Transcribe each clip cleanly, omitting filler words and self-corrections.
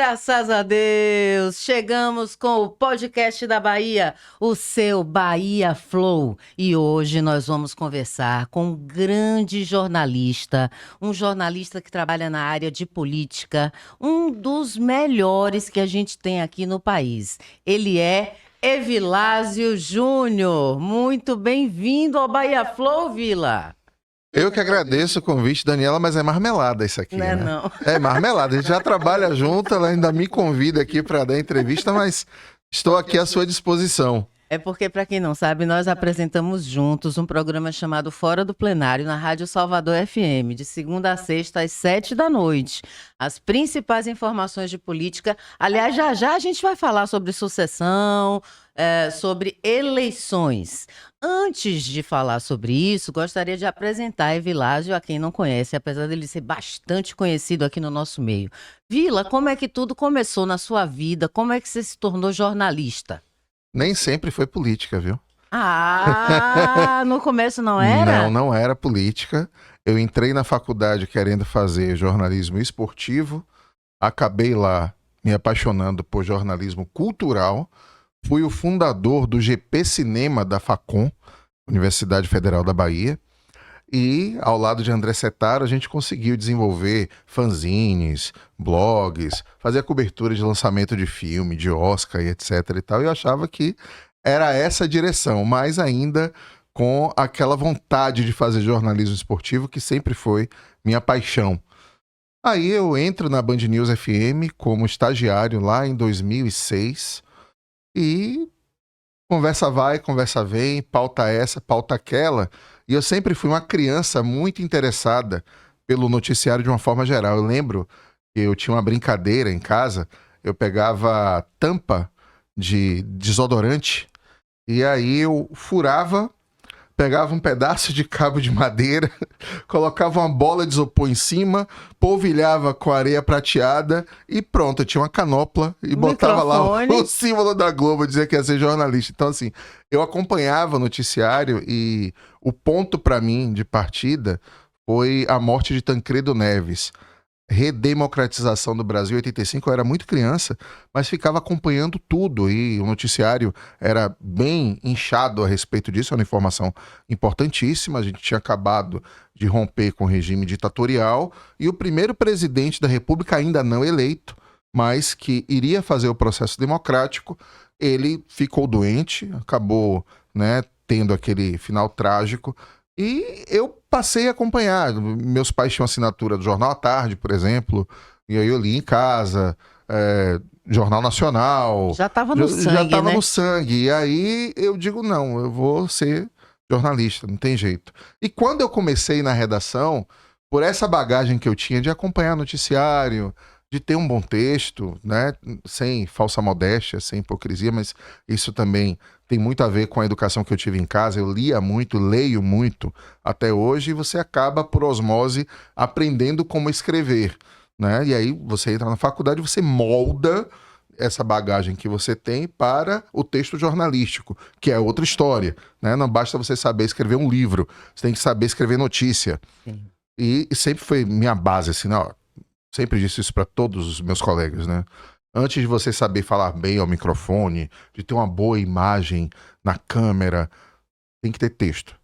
Graças a Deus, chegamos com o podcast da Bahia, o seu Bahia Flow. E hoje nós vamos conversar com um grande jornalista, um jornalista que trabalha na área de política, um dos melhores que a gente tem aqui no país. Ele é Evilásio Júnior. Muito bem-vindo ao Bahia Flow, Vila. Eu que agradeço o convite, Daniela, mas é marmelada isso aqui, Não é né? não. É marmelada, a gente já trabalha junto, ela ainda me convida aqui para dar entrevista, mas estou aqui à sua disposição. É porque, para quem não sabe, nós apresentamos juntos um programa chamado Fora do Plenário na Rádio Salvador FM, de segunda a sexta às 7 da noite. As principais informações de política. Aliás, já a gente vai falar sobre sucessão, sobre eleições. Antes de falar sobre isso, gostaria de apresentar Evilásio a quem não conhece, apesar dele ser bastante conhecido aqui no nosso meio. Vila, como é que tudo começou na sua vida? Como é que você se tornou jornalista? Nem sempre foi política, viu? Ah, no começo não era? Não era política. Eu entrei na faculdade querendo fazer jornalismo esportivo, acabei lá me apaixonando por jornalismo cultural, fui o fundador do GP Cinema da Facom, Universidade Federal da Bahia, e ao lado de André Setaro a gente conseguiu desenvolver fanzines, blogs, fazer a cobertura de lançamento de filme, de Oscar e etc e tal. E eu achava que era essa a direção, mas ainda com aquela vontade de fazer jornalismo esportivo que sempre foi minha paixão. Aí eu entro na Band News FM como estagiário lá em 2006 e conversa vai, conversa vem, pauta essa, pauta aquela. E eu sempre fui uma criança muito interessada pelo noticiário de uma forma geral. Eu lembro que eu tinha uma brincadeira em casa, eu pegava tampa de desodorante e aí eu furava, pegava um pedaço de cabo de madeira, colocava uma bola de isopor em cima, polvilhava com areia prateada e pronto, eu tinha uma canopla e botava lá o símbolo da Globo, dizia que ia ser jornalista. Então assim, eu acompanhava o noticiário e o ponto para mim de partida foi a morte de Tancredo Neves. Redemocratização do Brasil, 85, eu era muito criança, mas ficava acompanhando tudo e o noticiário era bem inchado a respeito disso, era uma informação importantíssima. A gente tinha acabado de romper com o regime ditatorial e o primeiro presidente da República ainda não eleito, mas que iria fazer o processo democrático, ele ficou doente, acabou, né, tendo aquele final trágico. E eu passei a acompanhar. Meus pais tinham assinatura do Jornal à Tarde, por exemplo, e aí eu li em casa, Jornal Nacional. Já estava no sangue, já estava né? no sangue. E aí eu digo, não, eu vou ser jornalista, não tem jeito. E quando eu comecei na redação, por essa bagagem que eu tinha de acompanhar noticiário, de ter um bom texto, né, sem falsa modéstia, sem hipocrisia, mas isso também tem muito a ver com a educação que eu tive em casa. Eu lia muito, leio muito até hoje, e você acaba, por osmose, aprendendo como escrever, né? E aí você entra na faculdade, você molda essa bagagem que você tem para o texto jornalístico, que é outra história, né? Não basta você saber escrever um livro, você tem que saber escrever notícia. Sim. E sempre foi minha base, assim, ó, sempre disse isso para todos os meus colegas, né? Antes de você saber falar bem ao microfone, de ter uma boa imagem na câmera, tem que ter texto.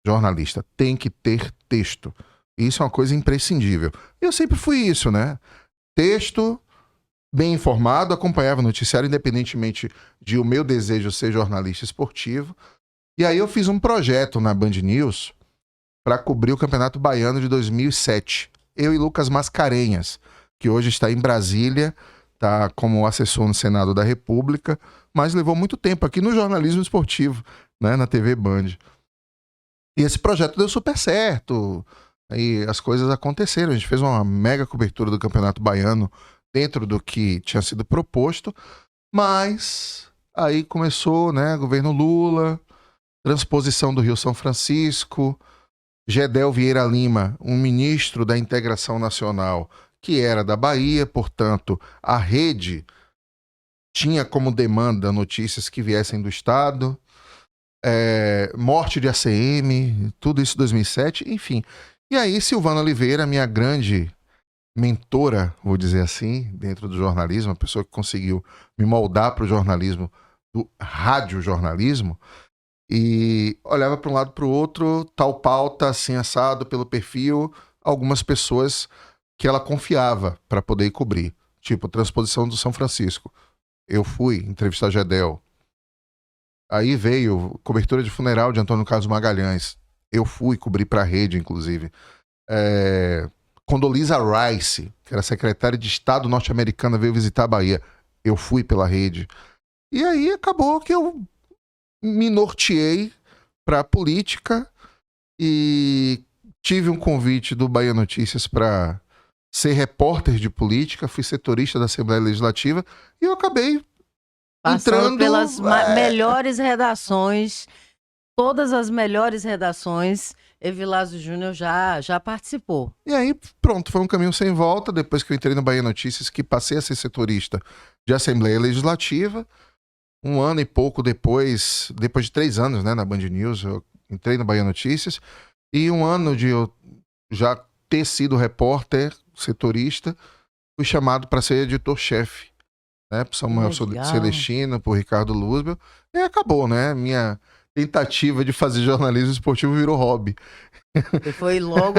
Jornalista tem que ter texto. Isso é uma coisa imprescindível. E eu sempre fui isso, né? Texto, bem informado, acompanhava o noticiário, independentemente de o meu desejo ser jornalista esportivo. E aí eu fiz um projeto na Band News para cobrir o Campeonato Baiano de 2007. Eu e Lucas Mascarenhas, que hoje está em Brasília, está como assessor no Senado da República, mas levou muito tempo aqui no jornalismo esportivo, né, na TV Band. E esse projeto deu super certo, e as coisas aconteceram. A gente fez uma mega cobertura do Campeonato Baiano dentro do que tinha sido proposto, mas aí começou, né, governo Lula, transposição do Rio São Francisco, Gedel Vieira Lima, um ministro da Integração Nacional, que era da Bahia, portanto, a rede tinha como demanda notícias que viessem do Estado, morte de ACM, tudo isso em 2007, enfim. E aí Silvana Oliveira, minha grande mentora, vou dizer assim, dentro do jornalismo, uma pessoa que conseguiu me moldar para o jornalismo, do radiojornalismo, e olhava para um lado para o outro, tal pauta, assim, assado pelo perfil, algumas pessoas que ela confiava para poder ir cobrir. Tipo, transposição do São Francisco. Eu fui entrevistar Gedel. Aí veio cobertura de funeral de Antônio Carlos Magalhães. Eu fui cobrir para a rede, inclusive. Condoleezza Rice, que era secretária de Estado norte-americana, veio visitar a Bahia. Eu fui pela rede. E aí acabou que eu me norteei para a política e tive um convite do Bahia Notícias para ser repórter de política, fui setorista da Assembleia Legislativa e eu acabei Passando entrando. pelas melhores redações, todas as melhores redações, Evilásio Júnior já participou. E aí, pronto, foi um caminho sem volta. Depois que eu entrei no Bahia Notícias, que passei a ser setorista de Assembleia Legislativa, um ano e pouco depois de 3 anos, né, na Band News, eu entrei no Bahia Notícias, e um ano de eu já ter sido repórter, setorista, fui chamado para ser editor-chefe, né, por Samuel Celestino, por Ricardo Luzbel, e acabou, né, minha tentativa de fazer jornalismo esportivo virou hobby. E foi logo,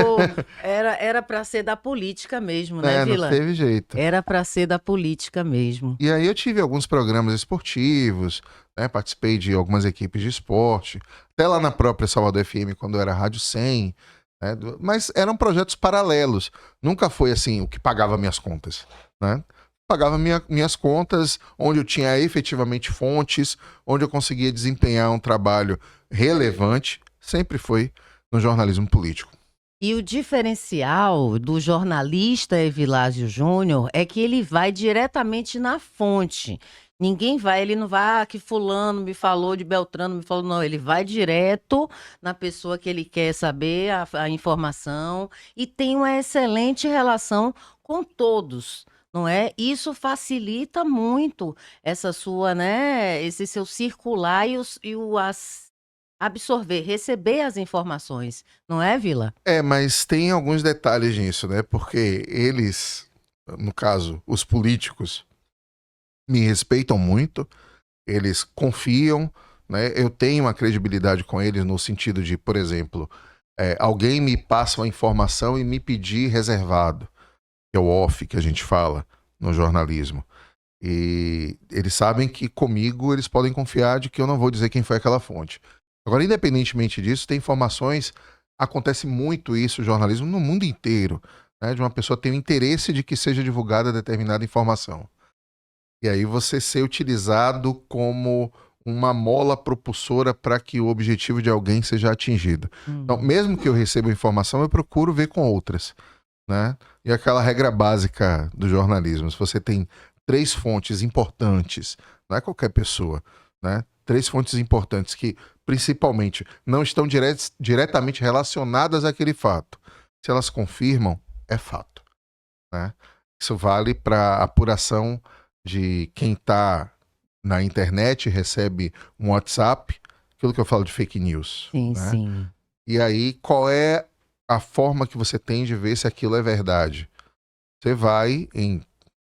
era para ser da política mesmo, né, Vila? Não teve jeito. Era para ser da política mesmo. E aí eu tive alguns programas esportivos, né, participei de algumas equipes de esporte, até lá na própria Salvador FM, quando eu era Rádio 100, né, mas eram projetos paralelos. Nunca foi assim, o que pagava minhas contas, né? Pagava minhas contas, onde eu tinha efetivamente fontes, onde eu conseguia desempenhar um trabalho relevante, sempre foi no jornalismo político. E o diferencial do jornalista Evilásio Júnior é que ele vai diretamente na fonte. Ele não vai, que fulano me falou, de Beltrano me falou, não, ele vai direto na pessoa que ele quer saber a informação e tem uma excelente relação com todos. Não é? Isso facilita muito essa sua, né, esse seu circular absorver, receber as informações, não é, Vila? Mas tem alguns detalhes nisso, né? Porque eles, no caso, os políticos, me respeitam muito, eles confiam, né? Eu tenho uma credibilidade com eles no sentido de, por exemplo, alguém me passa uma informação e me pedir reservado, que é o off que a gente fala no jornalismo. E eles sabem que comigo eles podem confiar de que eu não vou dizer quem foi aquela fonte. Agora, independentemente disso, tem informações, acontece muito isso no jornalismo no mundo inteiro, né? De uma pessoa ter o interesse de que seja divulgada determinada informação. E aí você ser utilizado como uma mola propulsora para que o objetivo de alguém seja atingido. Então, mesmo que eu receba informação, eu procuro ver com outras, né? E aquela regra básica do jornalismo, se você tem 3 fontes importantes, não é qualquer pessoa, né? 3 fontes importantes que, principalmente, não estão diretamente relacionadas àquele fato. Se elas confirmam, é fato, né? Isso vale para apuração de quem está na internet, recebe um WhatsApp, aquilo que eu falo de fake news. Sim, né? sim. E aí, qual é a forma que você tem de ver se aquilo é verdade? Você vai em,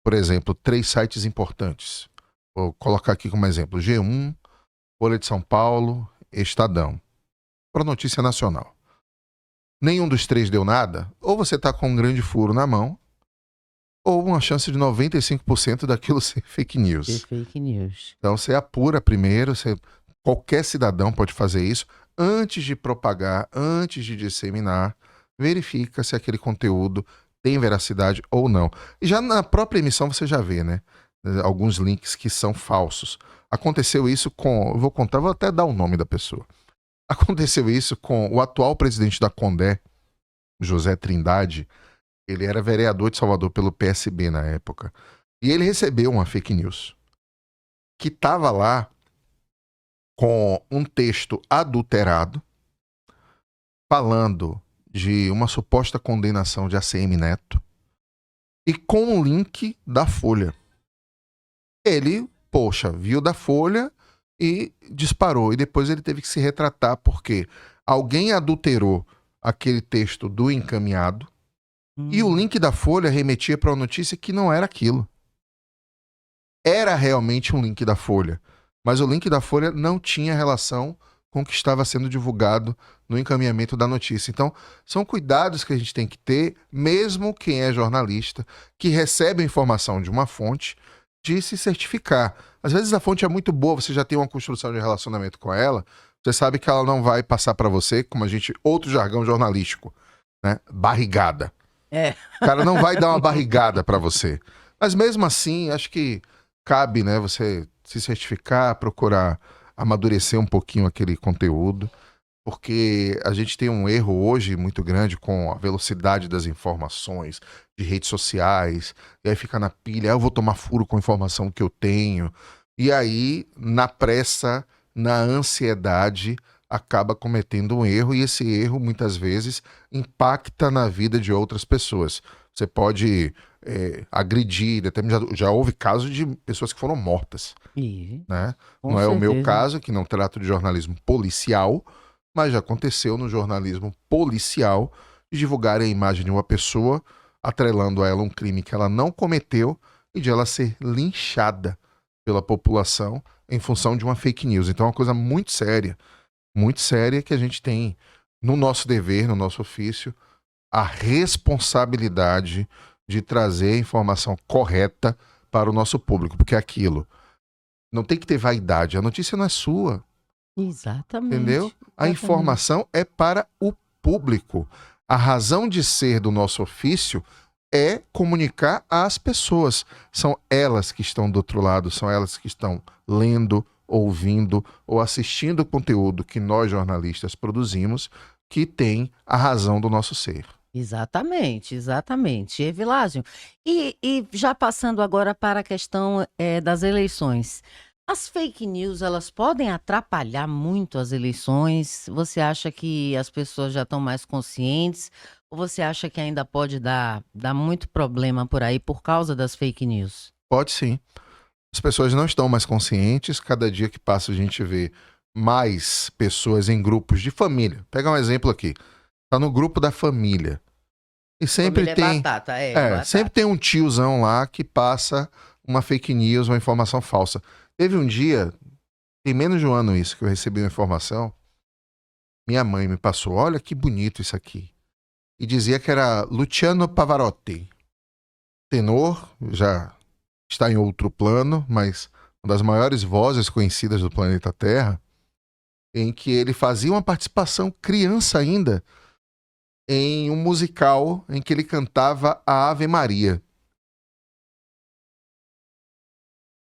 por exemplo, 3 sites importantes. Vou colocar aqui como exemplo: G1, Folha de São Paulo, Estadão. Para notícia nacional. Nenhum dos 3 deu nada, ou você está com um grande furo na mão, ou uma chance de 95% daquilo ser fake news. Ser fake news. Então você apura primeiro, qualquer cidadão pode fazer isso, antes de propagar, antes de disseminar, verifica se aquele conteúdo tem veracidade ou não. E já na própria emissão você já vê, né? Alguns links que são falsos. Aconteceu isso com... vou até dar o nome da pessoa. Aconteceu isso com o atual presidente da Condé, José Trindade. Ele era vereador de Salvador pelo PSB na época. E ele recebeu uma fake news que estava lá com um texto adulterado falando de uma suposta condenação de ACM Neto e com um link da Folha. Ele, viu da Folha e disparou. E depois ele teve que se retratar porque alguém adulterou aquele texto do encaminhado E o Hum. link da Folha remetia para uma notícia que não era aquilo. Era realmente um link da Folha, mas o link da Folha não tinha relação com o que estava sendo divulgado no encaminhamento da notícia. Então, são cuidados que a gente tem que ter, mesmo quem é jornalista, que recebe a informação de uma fonte, de se certificar. Às vezes a fonte é muito boa, você já tem uma construção de relacionamento com ela, você sabe que ela não vai passar para você, como a gente, outro jargão jornalístico, né? Barrigada. É. O cara não vai dar uma barrigada para você. Mas mesmo assim, acho que cabe, né, você se certificar, procurar amadurecer um pouquinho aquele conteúdo, porque a gente tem um erro hoje muito grande com a velocidade das informações, de redes sociais, e aí fica na pilha, eu vou tomar furo com a informação que eu tenho, e aí, na pressa, na ansiedade, acaba cometendo um erro, e esse erro, muitas vezes, impacta na vida de outras pessoas. Você pode agredir, até já houve casos de pessoas que foram mortas, E, né? com Não é o meu certeza. caso, que não trato de jornalismo policial, mas já aconteceu no jornalismo policial de divulgar a imagem de uma pessoa, atrelando a ela um crime que ela não cometeu e de ela ser linchada pela população em função de uma fake news. Então é uma coisa muito séria que a gente tem no nosso dever, no nosso ofício, a responsabilidade de trazer a informação correta para o nosso público, porque é aquilo. Não tem que ter vaidade, a notícia não é sua, entendeu? Exatamente. A Exatamente. informação é para o público. A razão de ser do nosso ofício é comunicar às pessoas. São elas que estão do outro lado, são elas que estão lendo, ouvindo ou assistindo o conteúdo que nós jornalistas produzimos, que tem a razão do nosso ser. Exatamente, exatamente. Evilásio, e já passando agora para a questão das eleições. As fake news, elas podem atrapalhar muito as eleições? Você acha que as pessoas já estão mais conscientes? Ou você acha que ainda pode dar muito problema por aí por causa das fake news? Pode sim. As pessoas não estão mais conscientes, cada dia que passa a gente vê mais pessoas em grupos de família. Pega um exemplo aqui. Tá no grupo da família. E sempre Família é tem, batata, é sempre batata. tem um tiozão lá que passa uma fake news, uma informação falsa. Teve um dia, tem menos de um ano isso, que eu recebi uma informação. Minha mãe me passou, olha que bonito isso aqui. E dizia que era Luciano Pavarotti. Tenor, já está em outro plano, mas uma das maiores vozes conhecidas do planeta Terra, em que ele fazia uma participação criança ainda em um musical em que ele cantava a Ave Maria.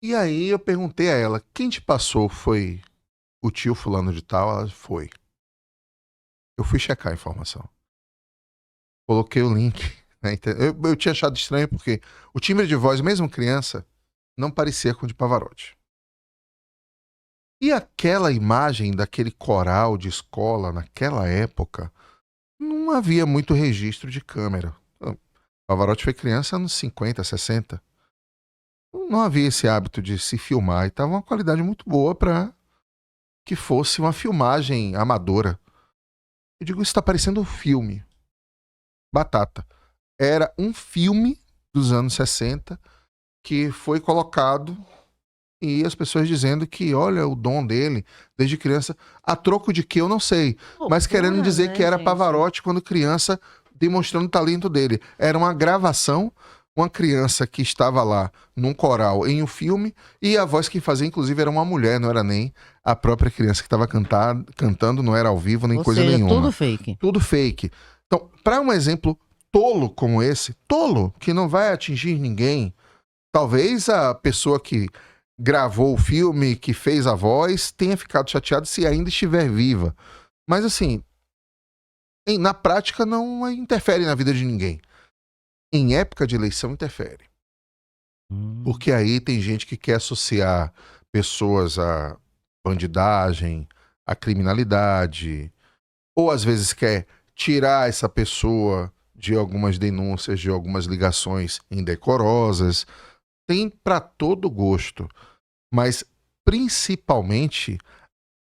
E aí eu perguntei a ela, quem te passou foi o tio fulano de tal? Ela foi. Eu fui checar a informação. Coloquei o link. Né? Eu tinha achado estranho porque o timbre de voz, mesmo criança, não parecia com o de Pavarotti. E aquela imagem daquele coral de escola naquela época, não havia muito registro de câmera. Pavarotti foi criança nos 50, 60. Não havia esse hábito de se filmar e estava uma qualidade muito boa para que fosse uma filmagem amadora. Eu digo, isso está parecendo um filme. Batata. Era um filme dos anos 60 que foi colocado e as pessoas dizendo que, olha, o dom dele, desde criança, a troco de que eu não sei, mas querendo Loucura, dizer que né, era gente? Pavarotti quando criança, demonstrando o talento dele. Era uma gravação, uma criança que estava lá num coral em um filme, e a voz que fazia, inclusive, era uma mulher, não era nem a própria criança que estava cantando, não era ao vivo, nem Ou coisa seja, tudo nenhuma. fake. Tudo fake. Então, para um exemplo tolo como esse, tolo, que não vai atingir ninguém, talvez a pessoa que gravou o filme, que fez a voz, tenha ficado chateada se ainda estiver viva. Mas assim, na prática não interfere na vida de ninguém. Em época de eleição interfere. Hum. Porque aí tem gente que quer associar pessoas à bandidagem, à criminalidade, ou às vezes quer tirar essa pessoa de algumas denúncias, de algumas ligações indecorosas. Tem para todo gosto, mas principalmente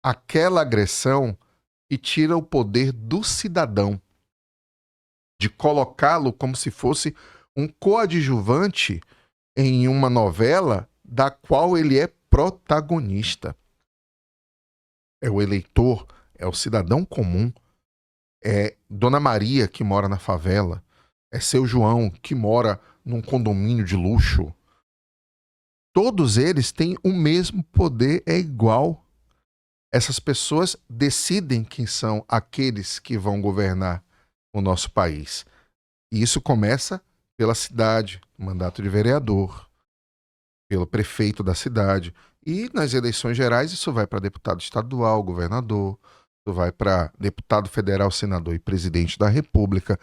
aquela agressão que tira o poder do cidadão de colocá-lo como se fosse um coadjuvante em uma novela da qual ele é protagonista. É o eleitor, é o cidadão comum, é Dona Maria que mora na favela, é seu João que mora num condomínio de luxo. Todos eles têm o mesmo poder, é igual. Essas pessoas decidem quem são aqueles que vão governar o nosso país. E isso começa pela cidade, mandato de vereador, pelo prefeito da cidade. E nas eleições gerais isso vai para deputado estadual, governador, isso vai para deputado federal, senador e presidente da República.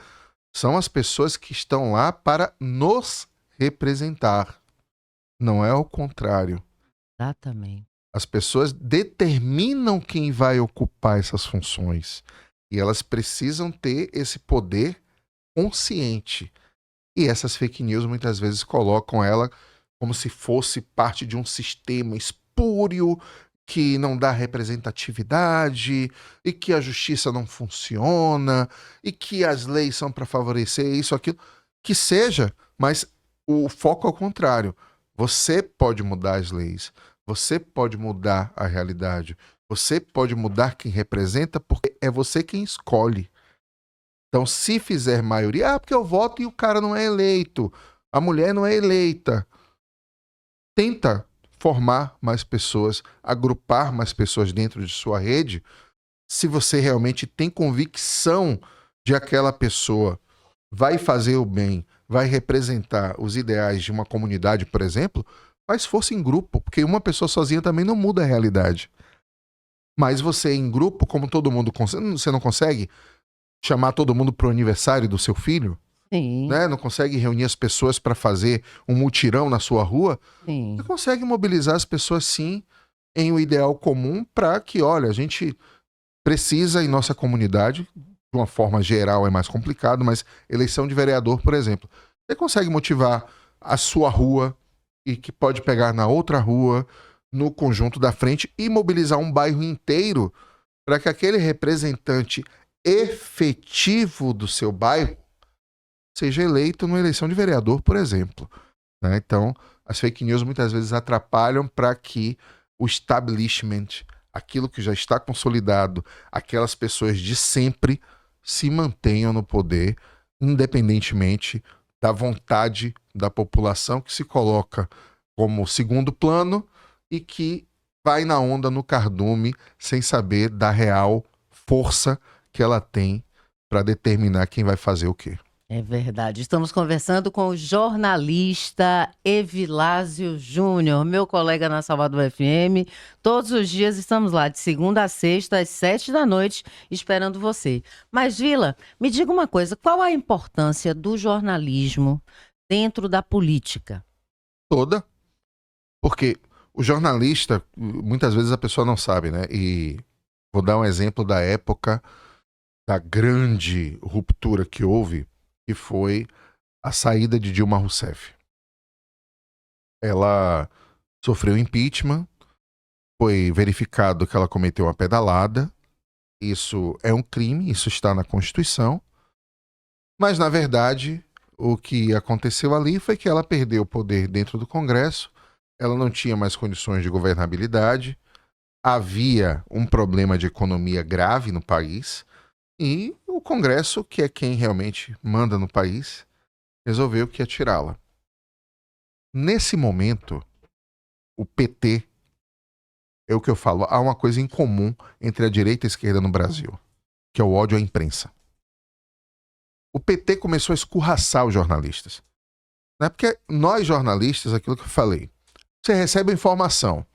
São as pessoas que estão lá para nos representar. Não é o contrário. Exatamente. As pessoas determinam quem vai ocupar essas funções. E elas precisam ter esse poder consciente. E essas fake news muitas vezes colocam ela como se fosse parte de um sistema espúrio que não dá representatividade e que a justiça não funciona e que as leis são para favorecer isso, aquilo. Que seja, mas o foco é o contrário. Você pode mudar as leis, você pode mudar a realidade, você pode mudar quem representa porque é você quem escolhe. Então, se fizer maioria, porque eu voto e o cara não é eleito, a mulher não é eleita. Tenta formar mais pessoas, agrupar mais pessoas dentro de sua rede, se você realmente tem convicção de aquela pessoa vai fazer o bem, vai representar os ideais de uma comunidade, por exemplo, faz força em grupo, porque uma pessoa sozinha também não muda a realidade. Mas você em grupo, como todo mundo consegue, você não consegue chamar todo mundo para o aniversário do seu filho, Sim, né? Não consegue reunir as pessoas para fazer um mutirão na sua rua, sim. você consegue mobilizar as pessoas sim em um ideal comum para que, olha, a gente precisa em nossa comunidade, de uma forma geral é mais complicado, mas eleição de vereador, por exemplo, você consegue motivar a sua rua e que pode pegar na outra rua, no conjunto da frente e mobilizar um bairro inteiro para que aquele representante efetivo do seu bairro seja eleito numa eleição de vereador, por exemplo. Né? Então, as fake news muitas vezes atrapalham para que o establishment, aquilo que já está consolidado, aquelas pessoas de sempre se mantenham no poder, independentemente da vontade da população que se coloca como segundo plano e que vai na onda, no cardume, sem saber da real força que ela tem para determinar quem vai fazer o quê. É verdade. Estamos conversando com o jornalista Evilásio Júnior, meu colega na Salvador FM. Todos os dias estamos lá, de segunda a sexta, às 7 da noite, esperando você. Mas, Vila, me diga uma coisa: qual a importância do jornalismo dentro da política? Toda. Porque o jornalista, muitas vezes a pessoa não sabe, né? E vou dar um exemplo da época da grande ruptura que houve, que foi a saída de Dilma Rousseff. Ela sofreu impeachment, foi verificado que ela cometeu uma pedalada. Isso é um crime, isso está na Constituição. Mas, na verdade, o que aconteceu ali foi que ela perdeu o poder dentro do Congresso, ela não tinha mais condições de governabilidade, havia um problema de economia grave no país e o Congresso, que é quem realmente manda no país, resolveu que ia tirá-la. Nesse momento, o PT, é o que eu falo, há uma coisa em comum entre a direita e a esquerda no Brasil, que é o ódio à imprensa. O PT começou a escorraçar os jornalistas. Né? Porque nós jornalistas, aquilo que eu falei, você recebe a informação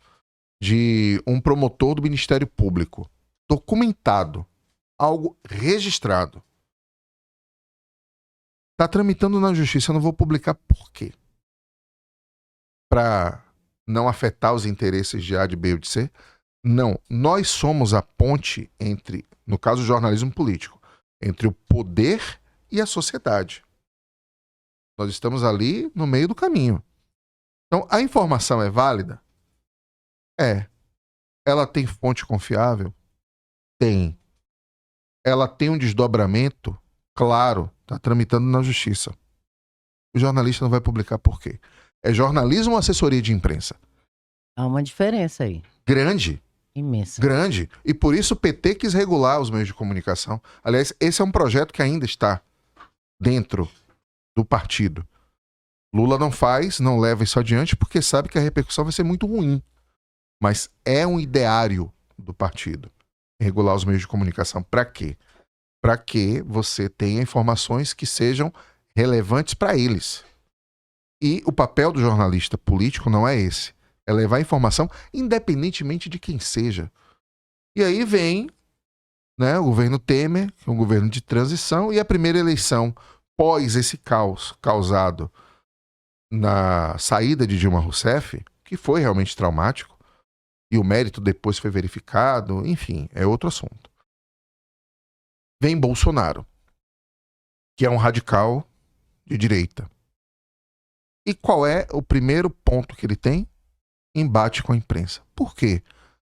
de um promotor do Ministério Público, documentado, algo registrado. Está tramitando na justiça, eu não vou publicar por quê? Para não afetar os interesses de A, de B ou de C? Não, nós somos a ponte entre, no caso do jornalismo político, entre o poder e a sociedade. Nós estamos ali no meio do caminho. Então, a informação é válida? É. Ela tem fonte confiável? Tem. Ela tem um desdobramento? Claro. está tramitando na justiça. O jornalista não vai publicar por quê? É jornalismo ou assessoria de imprensa? Há uma diferença aí. Grande. Imensa. Grande. E por isso o PT quis regular os meios de comunicação. Aliás, esse é um projeto que ainda está dentro do partido. Lula não faz, não leva isso adiante, porque sabe que a repercussão vai ser muito ruim. Mas é um ideário do partido. Regular os meios de comunicação. Para quê? Para que você tenha informações que sejam relevantes para eles. E o papel do jornalista político não é esse. É levar informação independentemente de quem seja. E aí vem, né, o governo Temer, que é um governo de transição, e a primeira eleição pós esse caos causado na saída de Dilma Rousseff, que foi realmente traumático, e o mérito depois foi verificado, enfim, é outro assunto. Vem Bolsonaro, que é um radical de direita. E qual é o primeiro ponto que ele tem? Embate com a imprensa. Por quê?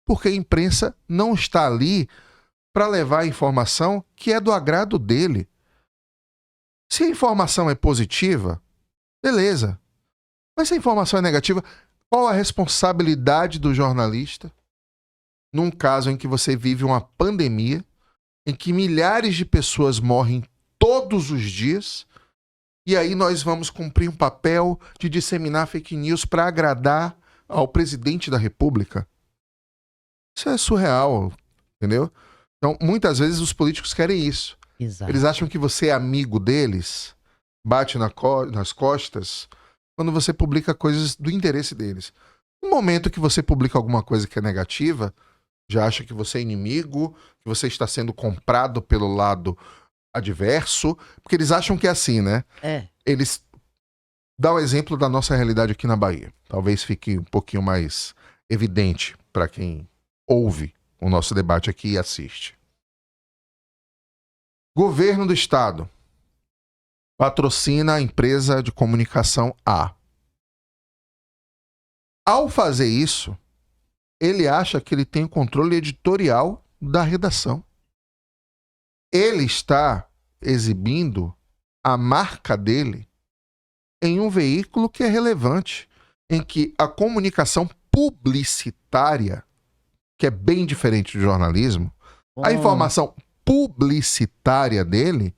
Porque a imprensa não está ali para levar a informação que é do agrado dele. Se a informação é positiva, beleza. Mas se a informação é negativa, qual a responsabilidade do jornalista num caso em que você vive uma pandemia, em que milhares de pessoas morrem todos os dias, e aí nós vamos cumprir um papel de disseminar fake news para agradar ao presidente da República? Isso é surreal, entendeu? Então, muitas vezes os políticos querem isso. Exato. Eles acham que você é amigo deles, bate nas costas, quando você publica coisas do interesse deles. No momento que você publica alguma coisa que é negativa, já acha que você é inimigo, que você está sendo comprado pelo lado adverso, porque eles acham que é assim, né? É. Eles dão o exemplo da nossa realidade aqui na Bahia. Talvez fique um pouquinho mais evidente para quem ouve o nosso debate aqui e assiste. Governo do Estado patrocina a empresa de comunicação A. Ao fazer isso, ele acha que ele tem o controle editorial da redação. Ele está exibindo a marca dele em um veículo que é relevante, em que a comunicação publicitária, que é bem diferente do jornalismo, a informação publicitária dele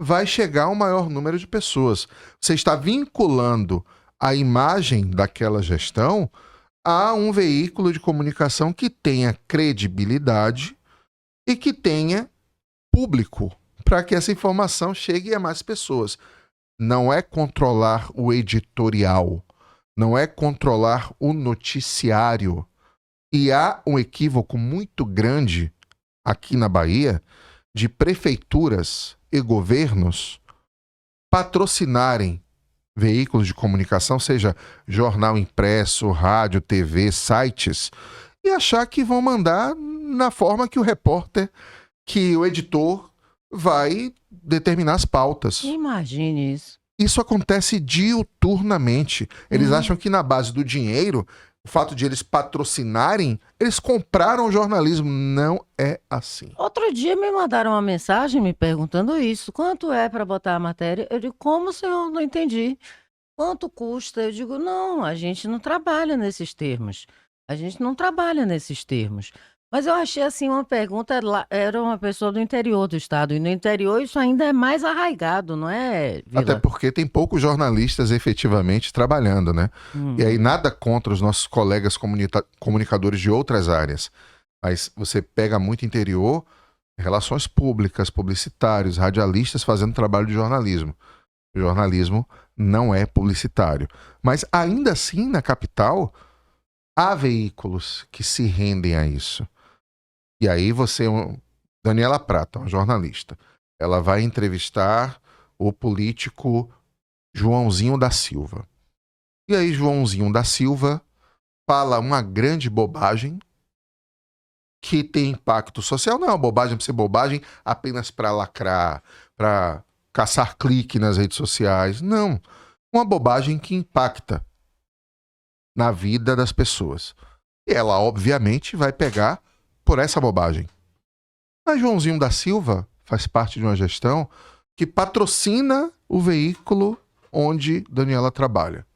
vai chegar ao maior número de pessoas. Você está vinculando a imagem daquela gestão a um veículo de comunicação que tenha credibilidade e que tenha público para que essa informação chegue a mais pessoas. Não é controlar o editorial, não é controlar o noticiário. E há um equívoco muito grande aqui na Bahia de prefeituras e governos patrocinarem veículos de comunicação, seja jornal impresso, rádio, TV, sites, e achar que vão mandar na forma que o repórter, que o editor vai determinar as pautas. Imagine isso. Isso acontece diuturnamente. Eles acham que na base do dinheiro, o fato de eles patrocinarem, eles compraram o jornalismo. Não é assim. Outro dia me mandaram uma mensagem me perguntando isso. Quanto é para botar a matéria? Eu digo, como, senhor? Não entendi. Quanto custa? Eu digo, não, a gente não trabalha nesses termos. A gente não trabalha nesses termos. Mas eu achei assim uma pergunta, era uma pessoa do interior do estado. E no interior isso ainda é mais arraigado, não é, Vila? Até porque tem poucos jornalistas efetivamente trabalhando, né? E aí nada contra os nossos colegas comunicadores de outras áreas. Mas você pega muito interior, relações públicas, publicitários, radialistas fazendo trabalho de jornalismo. O jornalismo não é publicitário. Mas ainda assim, na capital, há veículos que se rendem a isso. E aí você, Daniela Prata, uma jornalista, ela vai entrevistar o político Joãozinho da Silva. E aí Joãozinho da Silva fala uma grande bobagem que tem impacto social. Não é uma bobagem para ser bobagem apenas para lacrar, para caçar clique nas redes sociais. Não. Uma bobagem que impacta na vida das pessoas. E ela, obviamente, vai pegar por essa bobagem. Mas Joãozinho da Silva faz parte de uma gestão que patrocina o veículo onde Daniela trabalha.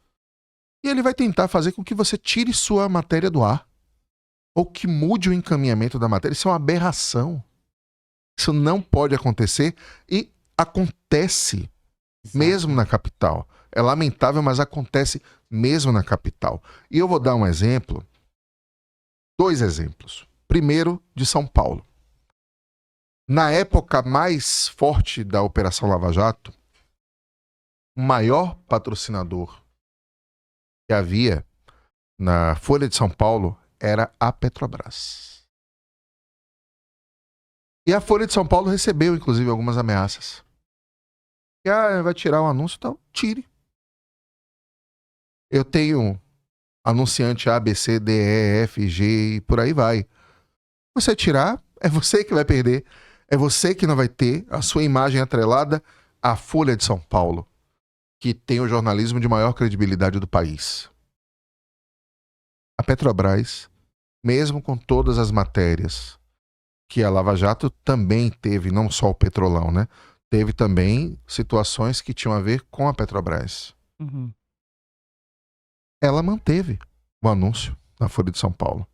E ele vai tentar fazer com que você tire sua matéria do ar. Ou que mude o encaminhamento da matéria. Isso é uma aberração. Isso não pode acontecer e acontece mesmo na capital. É lamentável, mas acontece mesmo na capital. E eu vou dar um exemplo, 2 exemplos. Primeiro, de São Paulo. Na época mais forte da Operação Lava Jato, o maior patrocinador que havia na Folha de São Paulo era a Petrobras. E a Folha de São Paulo recebeu, inclusive, algumas ameaças. Vai tirar o anúncio, então tire. Eu tenho anunciante A, B, C, D, E, F, G e por aí vai. Você tirar, é você que vai perder. É você que não vai ter a sua imagem atrelada à Folha de São Paulo, que tem o jornalismo de maior credibilidade do país. A Petrobras, mesmo com todas as matérias que a Lava Jato também teve, não só o Petrolão, né? Teve também situações que tinham a ver com a Petrobras. Uhum. Ela manteve o anúncio na Folha de São Paulo.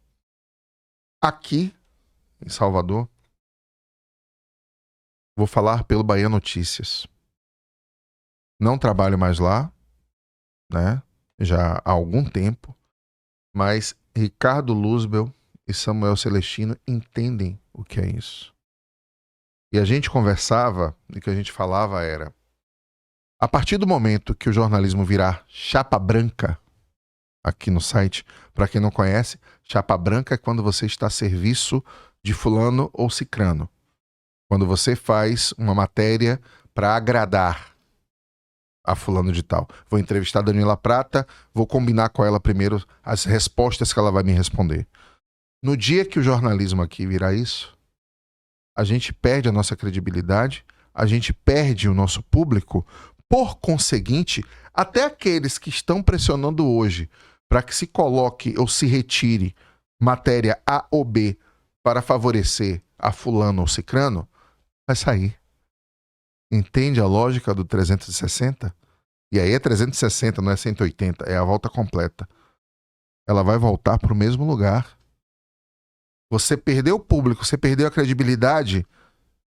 Aqui, em Salvador, vou falar pelo Bahia Notícias. Não trabalho mais lá, né? Já há algum tempo, mas Ricardo Luzbel e Samuel Celestino entendem o que é isso. E a gente conversava, e o que a gente falava era, a partir do momento que o jornalismo virar chapa branca, aqui no site, para quem não conhece, chapa branca é quando você está a serviço de fulano ou cicrano. Quando você faz uma matéria para agradar a fulano de tal. Vou entrevistar a Daniela Prata, vou combinar com ela primeiro as respostas que ela vai me responder. No dia que o jornalismo aqui virar isso, a gente perde a nossa credibilidade, a gente perde o nosso público, por conseguinte, até aqueles que estão pressionando hoje para que se coloque ou se retire matéria A ou B para favorecer a fulano ou cicrano, vai sair. Entende a lógica do 360? E aí é 360, não é 180, é a volta completa. Ela vai voltar para o mesmo lugar. Você perdeu o público, você perdeu a credibilidade,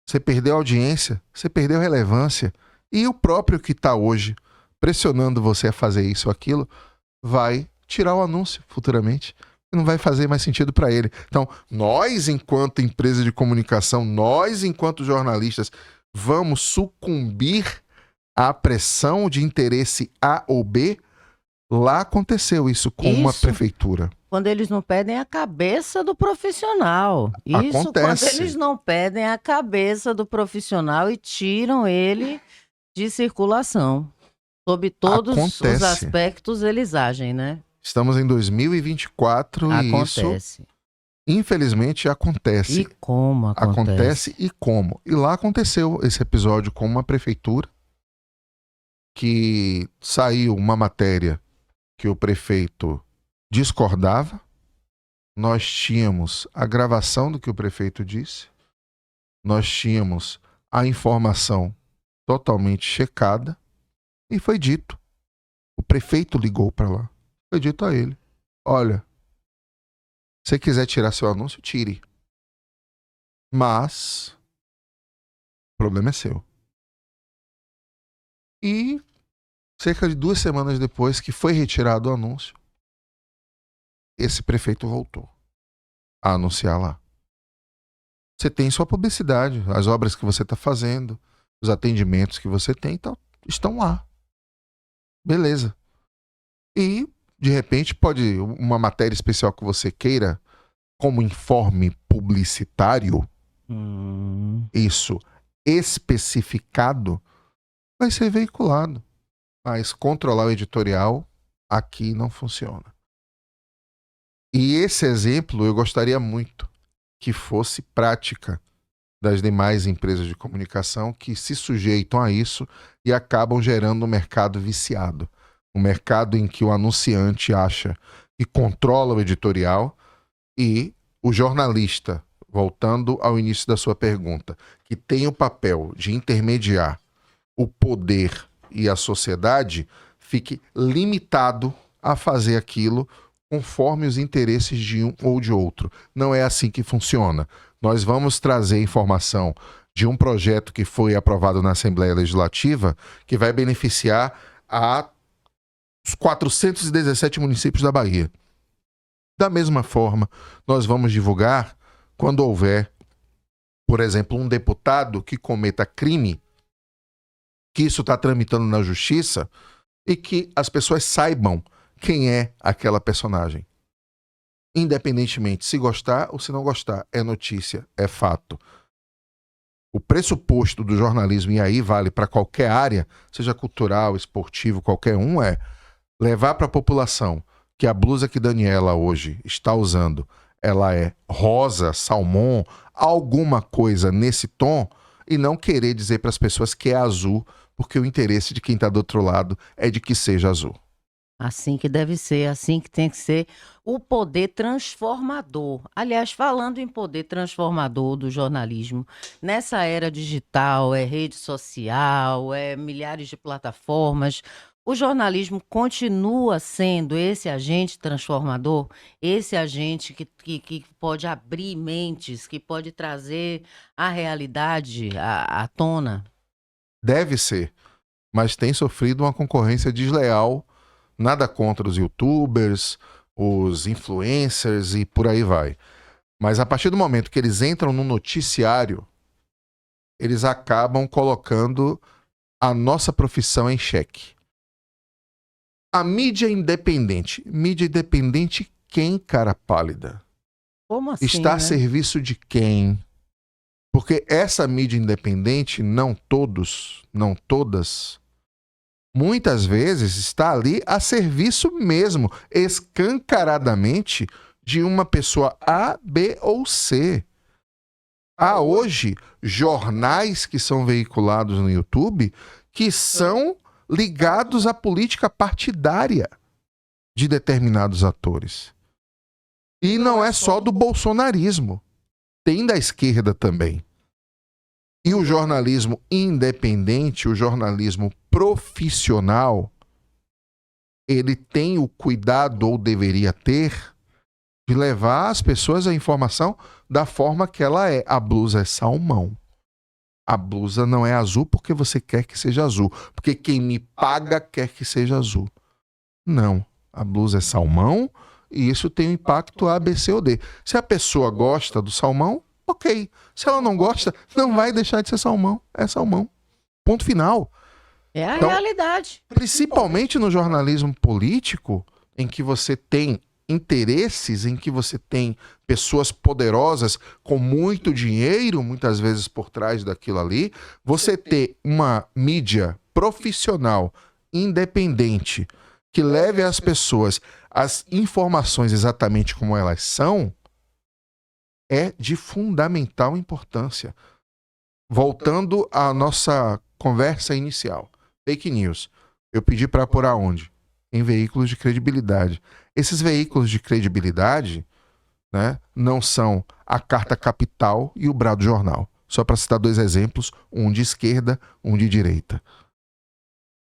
você perdeu a audiência, você perdeu a relevância. E o próprio que está hoje pressionando você a fazer isso ou aquilo, vai tirar o anúncio futuramente. Não vai fazer mais sentido para ele. Então, nós, enquanto empresa de comunicação, nós, enquanto jornalistas, vamos sucumbir à pressão de interesse A ou B? Lá aconteceu isso com uma prefeitura. Quando eles não pedem a cabeça do profissional. Isso Acontece. quando eles não pedem a cabeça do profissional e tiram ele de circulação. Sob todos os aspectos eles agem, né? Estamos em 2024 e isso, infelizmente, acontece. E como acontece? Acontece e como. E lá aconteceu esse episódio com uma prefeitura que saiu uma matéria que o prefeito discordava. Nós tínhamos a gravação do que o prefeito disse. Nós tínhamos a informação totalmente checada. E foi dito. O prefeito ligou para lá. Foi dito a ele: olha, se você quiser tirar seu anúncio, tire. Mas o problema é seu. E cerca de 2 semanas depois que foi retirado o anúncio, esse prefeito voltou a anunciar lá. Você tem sua publicidade, as obras que você está fazendo, os atendimentos que você tem, estão lá. Beleza. E, de repente, pode uma matéria especial que você queira, como informe publicitário, isso especificado, vai ser veiculado. Mas controlar o editorial aqui não funciona. E esse exemplo eu gostaria muito que fosse prática das demais empresas de comunicação que se sujeitam a isso e acabam gerando um mercado viciado. Um mercado em que o anunciante acha que controla o editorial e o jornalista, voltando ao início da sua pergunta, que tem o papel de intermediar o poder e a sociedade fique limitado a fazer aquilo conforme os interesses de um ou de outro. Não é assim que funciona. Nós vamos trazer informação de um projeto que foi aprovado na Assembleia Legislativa que vai beneficiar os 417 municípios da Bahia. Da mesma forma, nós vamos divulgar quando houver, por exemplo, um deputado que cometa crime, que isso está tramitando na justiça e que as pessoas saibam quem é aquela personagem. Independentemente se gostar ou se não gostar, é notícia, é fato. O pressuposto do jornalismo, e aí vale para qualquer área, seja cultural, esportivo, qualquer um, é levar para a população que a blusa que Daniela hoje está usando, ela é rosa, salmão, alguma coisa nesse tom, e não querer dizer para as pessoas que é azul, porque o interesse de quem está do outro lado é de que seja azul. Assim que deve ser, assim que tem que ser o poder transformador. Aliás, falando em poder transformador do jornalismo, nessa era digital, é rede social, é milhares de plataformas, o jornalismo continua sendo esse agente transformador, esse agente que pode abrir mentes, que pode trazer a realidade à tona. Deve ser, mas tem sofrido uma concorrência desleal. Nada contra os youtubers, os influencers e por aí vai. Mas a partir do momento que eles entram no noticiário, eles acabam colocando a nossa profissão em xeque. A mídia independente quem, cara pálida? Como assim, Está a né? serviço de quem? Porque essa mídia independente, não todos, não todas, muitas vezes está ali a serviço mesmo, escancaradamente, de uma pessoa A, B ou C. Há hoje jornais que são veiculados no YouTube que são ligados à política partidária de determinados atores. E não é só do bolsonarismo, tem da esquerda também. E o jornalismo independente, o jornalismo profissional, ele tem o cuidado, ou deveria ter, de levar as pessoas a informação da forma que ela é. A blusa é salmão. A blusa não é azul porque você quer que seja azul. Porque quem me paga quer que seja azul. Não. A blusa é salmão e isso tem um impacto A, B, C ou D. Se a pessoa gosta do salmão, ok. Se ela não gosta, não vai deixar de ser salmão. É salmão. Ponto final. É a Então, realidade. principalmente no jornalismo político, em que você tem interesses, em que você tem pessoas poderosas com muito dinheiro, muitas vezes por trás daquilo ali, você ter uma mídia profissional, independente, que leve às pessoas as informações exatamente como elas são, é de fundamental importância. Voltando à nossa conversa inicial. Fake news. Eu pedi para pôr aonde? Em veículos de credibilidade. Esses veículos de credibilidade, né, não são a Carta Capital e o Brado Jornal. Só para citar dois exemplos, um de esquerda, um de direita.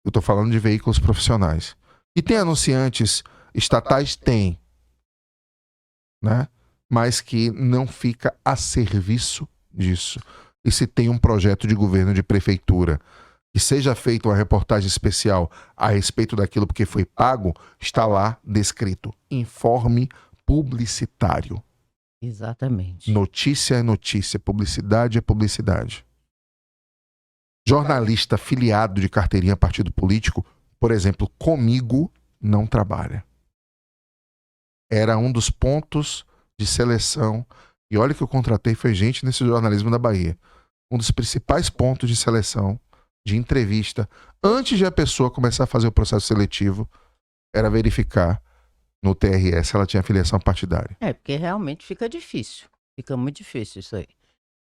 Eu estou falando de veículos profissionais. E tem anunciantes estatais? Tem. Né? Mas que não fica a serviço disso. E se tem um projeto de governo de prefeitura que seja feita uma reportagem especial a respeito daquilo porque foi pago, está lá descrito. Informe publicitário. Exatamente. Notícia é notícia, publicidade é publicidade. Jornalista filiado de carteirinha a partido político, por exemplo, comigo, não trabalha. Era um dos pontos de seleção. E olha que eu contratei foi gente nesse jornalismo da Bahia. Um dos principais pontos de seleção, de entrevista, antes de a pessoa começar a fazer o processo seletivo, era verificar no TRE se ela tinha filiação partidária. É, porque realmente fica difícil. Fica muito difícil isso aí.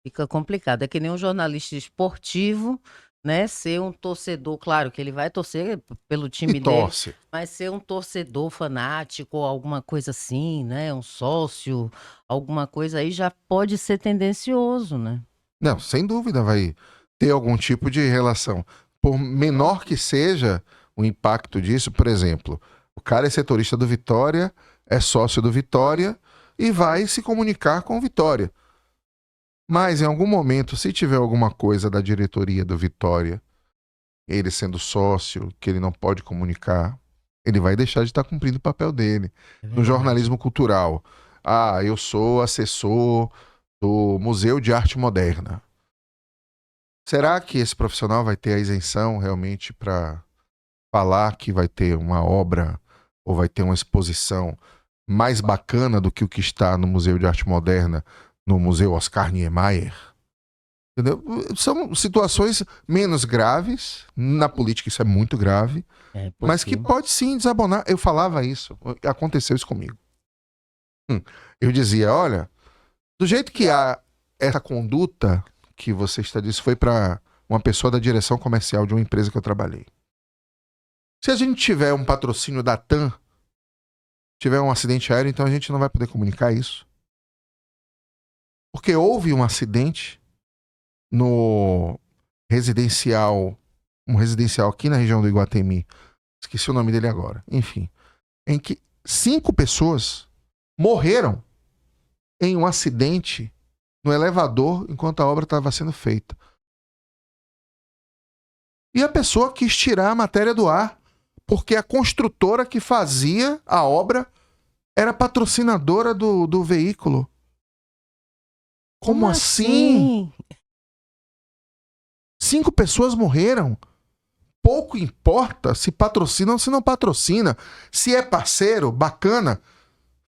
Fica complicado. É que nem um jornalista esportivo, né? Ser um torcedor, claro que ele vai torcer pelo time E dele, torce. mas ser um torcedor fanático ou alguma coisa assim, né? Um sócio, alguma coisa aí já pode ser tendencioso, né? Não, sem dúvida vai ter algum tipo de relação. por menor que seja o impacto disso, por exemplo, o cara é setorista do Vitória, é sócio do Vitória e vai se comunicar com o Vitória. Mas em algum momento, se tiver alguma coisa da diretoria do Vitória, ele sendo sócio, que ele não pode comunicar, ele vai deixar de estar cumprindo o papel dele. No jornalismo cultural, eu sou assessor do Museu de Arte Moderna. Será que esse profissional vai ter a isenção realmente para falar que vai ter uma obra ou vai ter uma exposição mais bacana do que o que está no Museu de Arte Moderna, no Museu Oscar Niemeyer? Entendeu? São situações menos graves, na política isso é muito grave, mas que pode sim desabonar. Eu falava isso, aconteceu isso comigo. Eu dizia, olha, do jeito que há essa conduta que você está dizendo, foi para uma pessoa da direção comercial de uma empresa que eu trabalhei. Se a gente tiver um patrocínio da TAM, tiver um acidente aéreo, então a gente não vai poder comunicar isso. Porque houve um acidente no residencial, um residencial aqui na região do Iguatemi, esqueci o nome dele agora, enfim, em que 5 pessoas morreram em um acidente no elevador enquanto a obra estava sendo feita. E a pessoa quis tirar a matéria do ar, porque a construtora que fazia a obra era patrocinadora do veículo. Como assim? 5 pessoas morreram. Pouco importa se patrocina ou se não patrocina. Se é parceiro, bacana.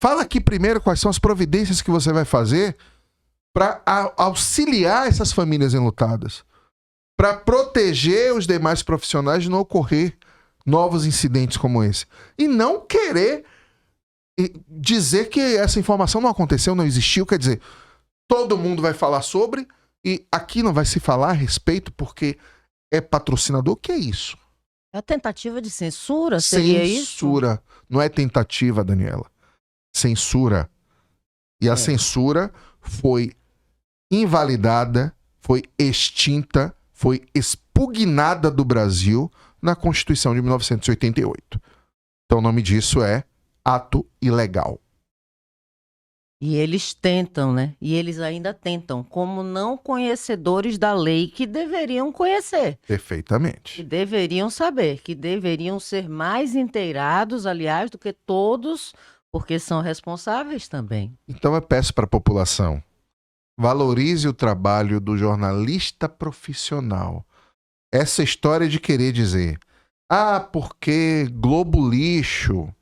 Fala aqui primeiro quais são as providências que você vai fazer para auxiliar essas famílias enlutadas, para proteger os demais profissionais de não ocorrer novos incidentes como esse. E não querer dizer que essa informação não aconteceu, não existiu, quer dizer, todo mundo vai falar sobre e aqui não vai se falar a respeito porque é patrocinador. O que é isso? É a tentativa de censura, seria isso? Censura. Não é tentativa, Daniela. Censura. E a censura foi invalidada, foi extinta, foi expugnada do Brasil na Constituição de 1988. Então o nome disso é ato ilegal. E eles tentam, né? E eles ainda tentam, como não conhecedores da lei que deveriam conhecer. Perfeitamente. Que deveriam saber, que deveriam ser mais inteirados, aliás, do que todos, porque são responsáveis também. Então eu peço para a população, valorize o trabalho do jornalista profissional. Essa história de querer dizer, porque Globo lixo,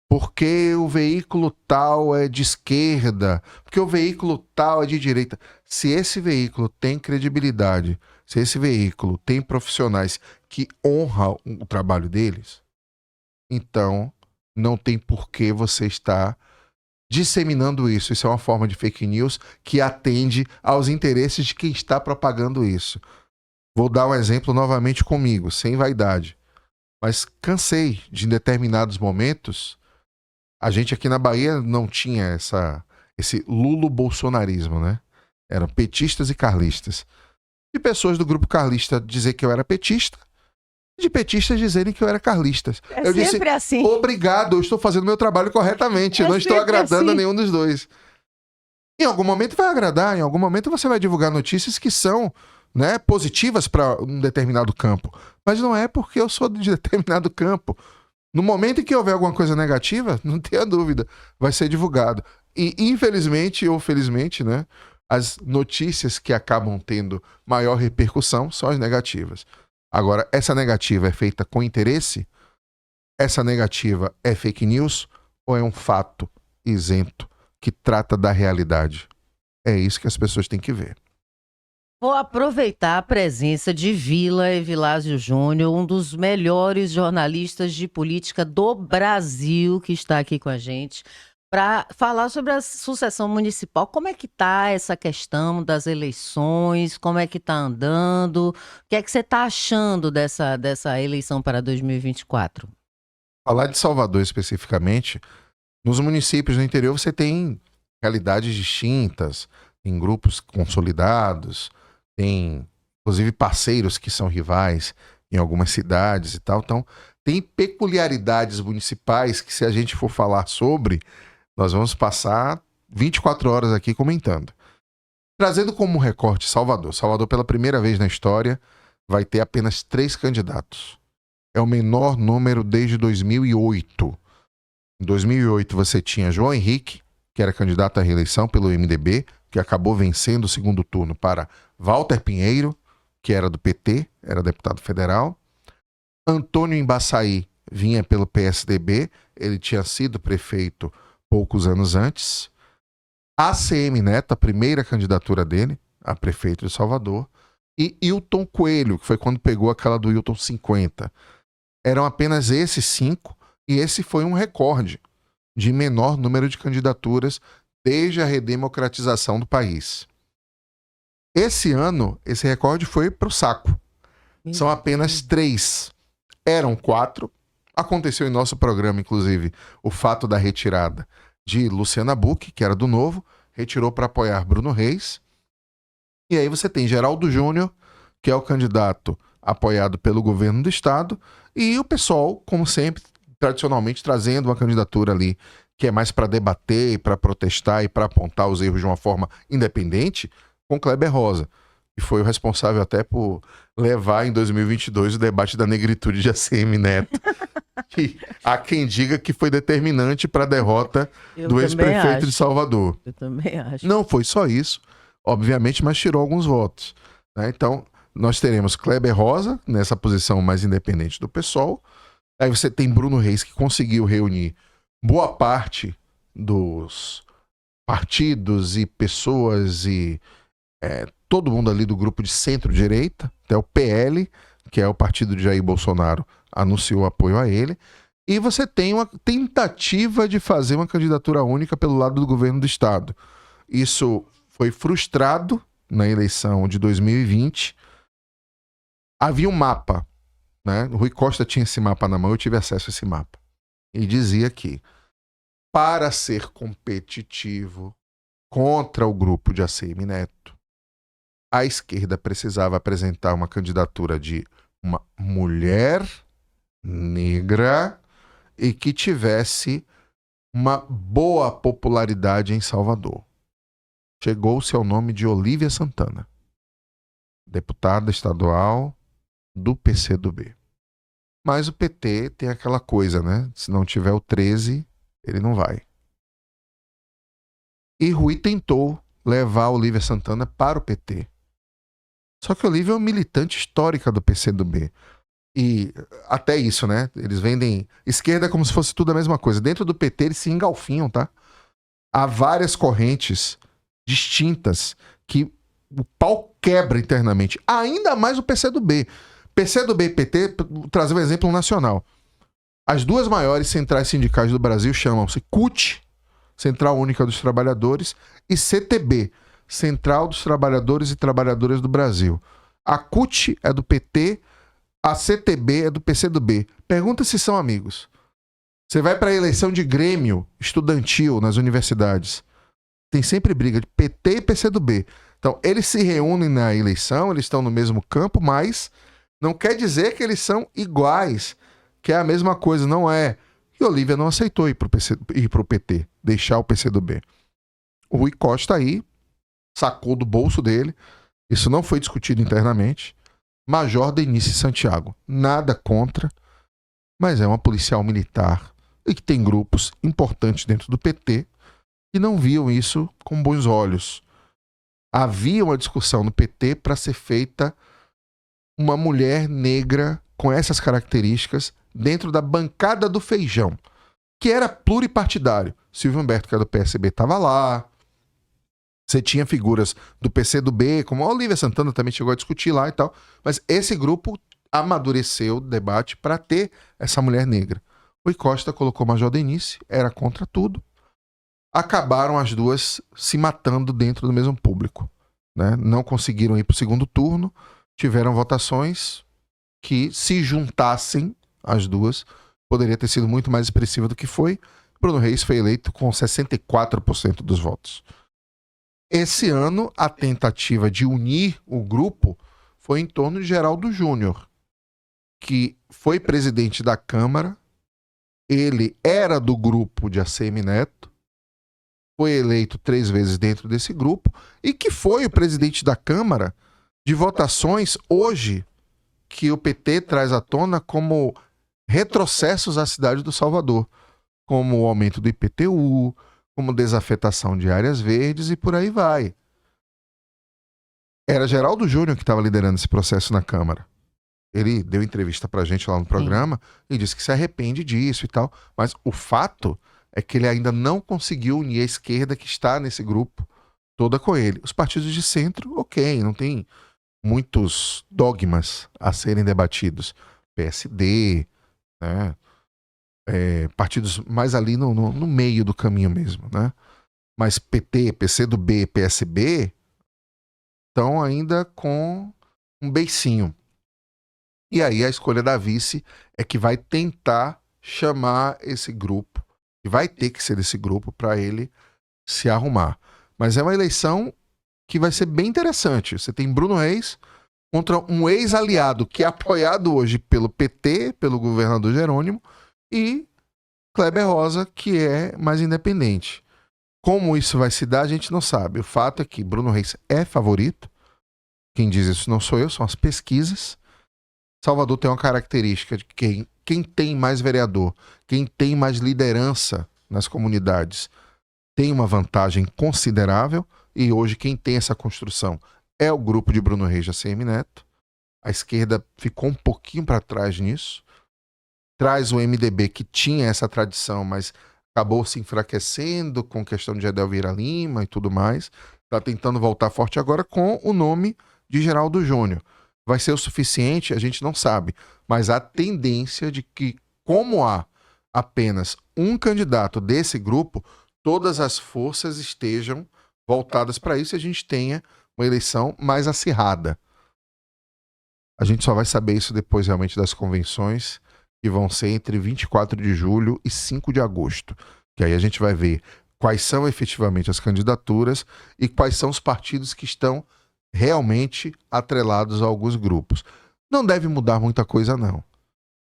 porque o veículo tal é de esquerda, porque o veículo tal é de direita. Se esse veículo tem credibilidade, se esse veículo tem profissionais que honram o trabalho deles, então não tem por que você estar disseminando isso. Isso é uma forma de fake news que atende aos interesses de quem está propagando isso. Vou dar um exemplo novamente comigo, sem vaidade. Mas cansei de, em determinados momentos, a gente aqui na Bahia não tinha esse lulo-bolsonarismo, né? Eram petistas e carlistas. De pessoas do grupo carlista dizer que eu era petista, de petistas dizerem que eu era carlista. Eu disse, assim. Obrigado, eu estou fazendo meu trabalho corretamente, eu não estou agradando a nenhum dos dois. Em algum momento vai agradar, em algum momento você vai divulgar notícias que são, né, positivas para um determinado campo. Mas não é porque eu sou de determinado campo. No momento em que houver alguma coisa negativa, não tenha dúvida, vai ser divulgado. E infelizmente ou felizmente, né, as notícias que acabam tendo maior repercussão são as negativas. Agora, essa negativa é feita com interesse? Essa negativa é fake news ou é um fato isento que trata da realidade? É isso que as pessoas têm que ver. Vou aproveitar a presença de Vila Evilásio Júnior, um dos melhores jornalistas de política do Brasil, que está aqui com a gente, para falar sobre a sucessão municipal. Como é que está essa questão das eleições? Como é que está andando? O que é que você está achando dessa eleição para 2024? Falar de Salvador especificamente, nos municípios do interior você tem realidades distintas, tem grupos consolidados, tem inclusive parceiros que são rivais em algumas cidades e tal. Então, tem peculiaridades municipais que, se a gente for falar sobre, nós vamos passar 24 horas aqui comentando. Trazendo como recorte Salvador. Salvador, pela primeira vez na história, vai ter apenas 3 candidatos. É o menor número desde 2008. Em 2008 você tinha João Henrique, que era candidato à reeleição pelo MDB, que acabou vencendo o segundo turno para Walter Pinheiro, que era do PT, era deputado federal. Antônio Embaçaí vinha pelo PSDB, ele tinha sido prefeito poucos anos antes. ACM Neto, a primeira candidatura dele, a prefeito de Salvador. E Hilton Coelho, que foi quando pegou aquela do Hilton 50. Eram apenas esses 5, e esse foi um recorde de menor número de candidaturas desde a redemocratização do país. Esse ano, esse recorde foi para o saco. São apenas 3. Eram 4. Aconteceu em nosso programa, inclusive, o fato da retirada de Luciana Bucchi, que era do Novo, retirou para apoiar Bruno Reis. E aí você tem Geraldo Júnior, que é o candidato apoiado pelo governo do estado, e o PSOL, como sempre, tradicionalmente trazendo uma candidatura ali que é mais para debater, para protestar e para apontar os erros de uma forma independente, com Kleber Rosa, que foi o responsável até por levar em 2022 o debate da negritude de ACM Neto. Que há quem diga que foi determinante para a derrota do ex-prefeito de Salvador. Eu também acho. Não foi só isso, obviamente, mas tirou alguns votos, né? Então, nós teremos Kleber Rosa, nessa posição mais independente do PSOL. Aí você tem Bruno Reis, que conseguiu reunir boa parte dos partidos e pessoas e todo mundo ali do grupo de centro-direita, até o PL, que é o partido de Jair Bolsonaro, anunciou apoio a ele. E você tem uma tentativa de fazer uma candidatura única pelo lado do governo do estado. Isso foi frustrado na eleição de 2020. Havia um mapa, né? O Rui Costa tinha esse mapa na mão, eu tive acesso a esse mapa. E dizia que, para ser competitivo contra o grupo de ACM Neto, a esquerda precisava apresentar uma candidatura de uma mulher negra e que tivesse uma boa popularidade em Salvador. Chegou-se ao nome de Olívia Santana, deputada estadual do PCdoB. Mas o PT tem aquela coisa, né? Se não tiver o 13, ele não vai. E Rui tentou levar a Olívia Santana para o PT. Só que a Olívia é uma militante histórica do PCdoB. E até isso, né? Eles vendem esquerda como se fosse tudo a mesma coisa. Dentro do PT eles se engalfinham, tá? Há várias correntes distintas que o pau quebra internamente. Ainda mais o PCdoB. PCdoB e PT, trazer um exemplo nacional. As duas maiores centrais sindicais do Brasil chamam-se CUT, Central Única dos Trabalhadores, e CTB, Central dos Trabalhadores e Trabalhadoras do Brasil. A CUT é do PT, a CTB é do PCdoB. Pergunta se são amigos. Você vai para a eleição de grêmio estudantil nas universidades. Tem sempre briga de PT e PCdoB. Então, eles se reúnem na eleição, eles estão no mesmo campo, mas não quer dizer que eles são iguais, que é a mesma coisa, não é. E Olívia não aceitou ir para o PT, deixar o PCdoB. O Rui Costa aí sacou do bolso dele, isso não foi discutido internamente, Major Denise Santiago. Nada contra, mas é uma policial militar e que tem grupos importantes dentro do PT que não viam isso com bons olhos. Havia uma discussão no PT para ser feita uma mulher negra com essas características dentro da bancada do Feijão, que era pluripartidário. Silvio Humberto, que era do PSB, estava lá. Você tinha figuras do PCdoB, como a Olívia Santana também chegou a discutir lá e tal. Mas esse grupo amadureceu o debate para ter essa mulher negra. Rui Costa colocou Major Denise, era contra tudo. Acabaram as duas se matando dentro do mesmo público, né? Não conseguiram ir para o segundo turno, tiveram votações que, se juntassem as duas, poderia ter sido muito mais expressiva do que foi. Bruno Reis foi eleito com 64% dos votos. Esse ano, a tentativa de unir o grupo foi em torno de Geraldo Júnior. que foi presidente da Câmara, ele era do grupo de ACM Neto, foi eleito 3 vezes dentro desse grupo e que foi o presidente da Câmara de votações hoje que o PT traz à tona como retrocessos à cidade do Salvador, como o aumento do IPTU, como desafetação de áreas verdes e por aí vai. Era Geraldo Júnior que estava liderando esse processo na Câmara. Ele deu entrevista pra gente lá no programa e disse que se arrepende disso e tal, mas o fato é que ele ainda não conseguiu unir a esquerda que está nesse grupo toda com ele. Os partidos de centro, ok, não tem muitos dogmas a serem debatidos. PSD, né? Partidos mais ali no meio do caminho mesmo, né? Mas PT, PCdoB, PSB estão ainda com um beicinho. E aí a escolha da vice é que vai tentar chamar esse grupo, e vai ter que ser desse grupo para ele se arrumar. Mas é uma eleição que vai ser bem interessante. Você tem Bruno Reis contra um ex-aliado que é apoiado hoje pelo PT, pelo governador Jerônimo, e Kleber Rosa, que é mais independente. Como isso vai se dar, a gente não sabe. O fato é que Bruno Reis é favorito. Quem diz isso não sou eu, são as pesquisas. Salvador tem uma característica de que quem tem mais vereador, quem tem mais liderança nas comunidades, tem uma vantagem considerável, e hoje quem tem essa construção é o grupo de Bruno Reis e ACM Neto. A esquerda ficou um pouquinho para trás nisso. Traz o MDB, que tinha essa tradição, mas acabou se enfraquecendo com questão de Edelvira Lima e tudo mais. Está tentando voltar forte agora com o nome de Geraldo Júnior. Vai ser o suficiente? A gente não sabe. Mas a tendência de que, como há apenas um candidato desse grupo, todas as forças estejam voltadas para isso e a gente tenha uma eleição mais acirrada. A gente só vai saber isso depois realmente das convenções, que vão ser entre 24 de julho e 5 de agosto. Que aí a gente vai ver quais são efetivamente as candidaturas e quais são os partidos que estão realmente atrelados a alguns grupos. Não deve mudar muita coisa, não.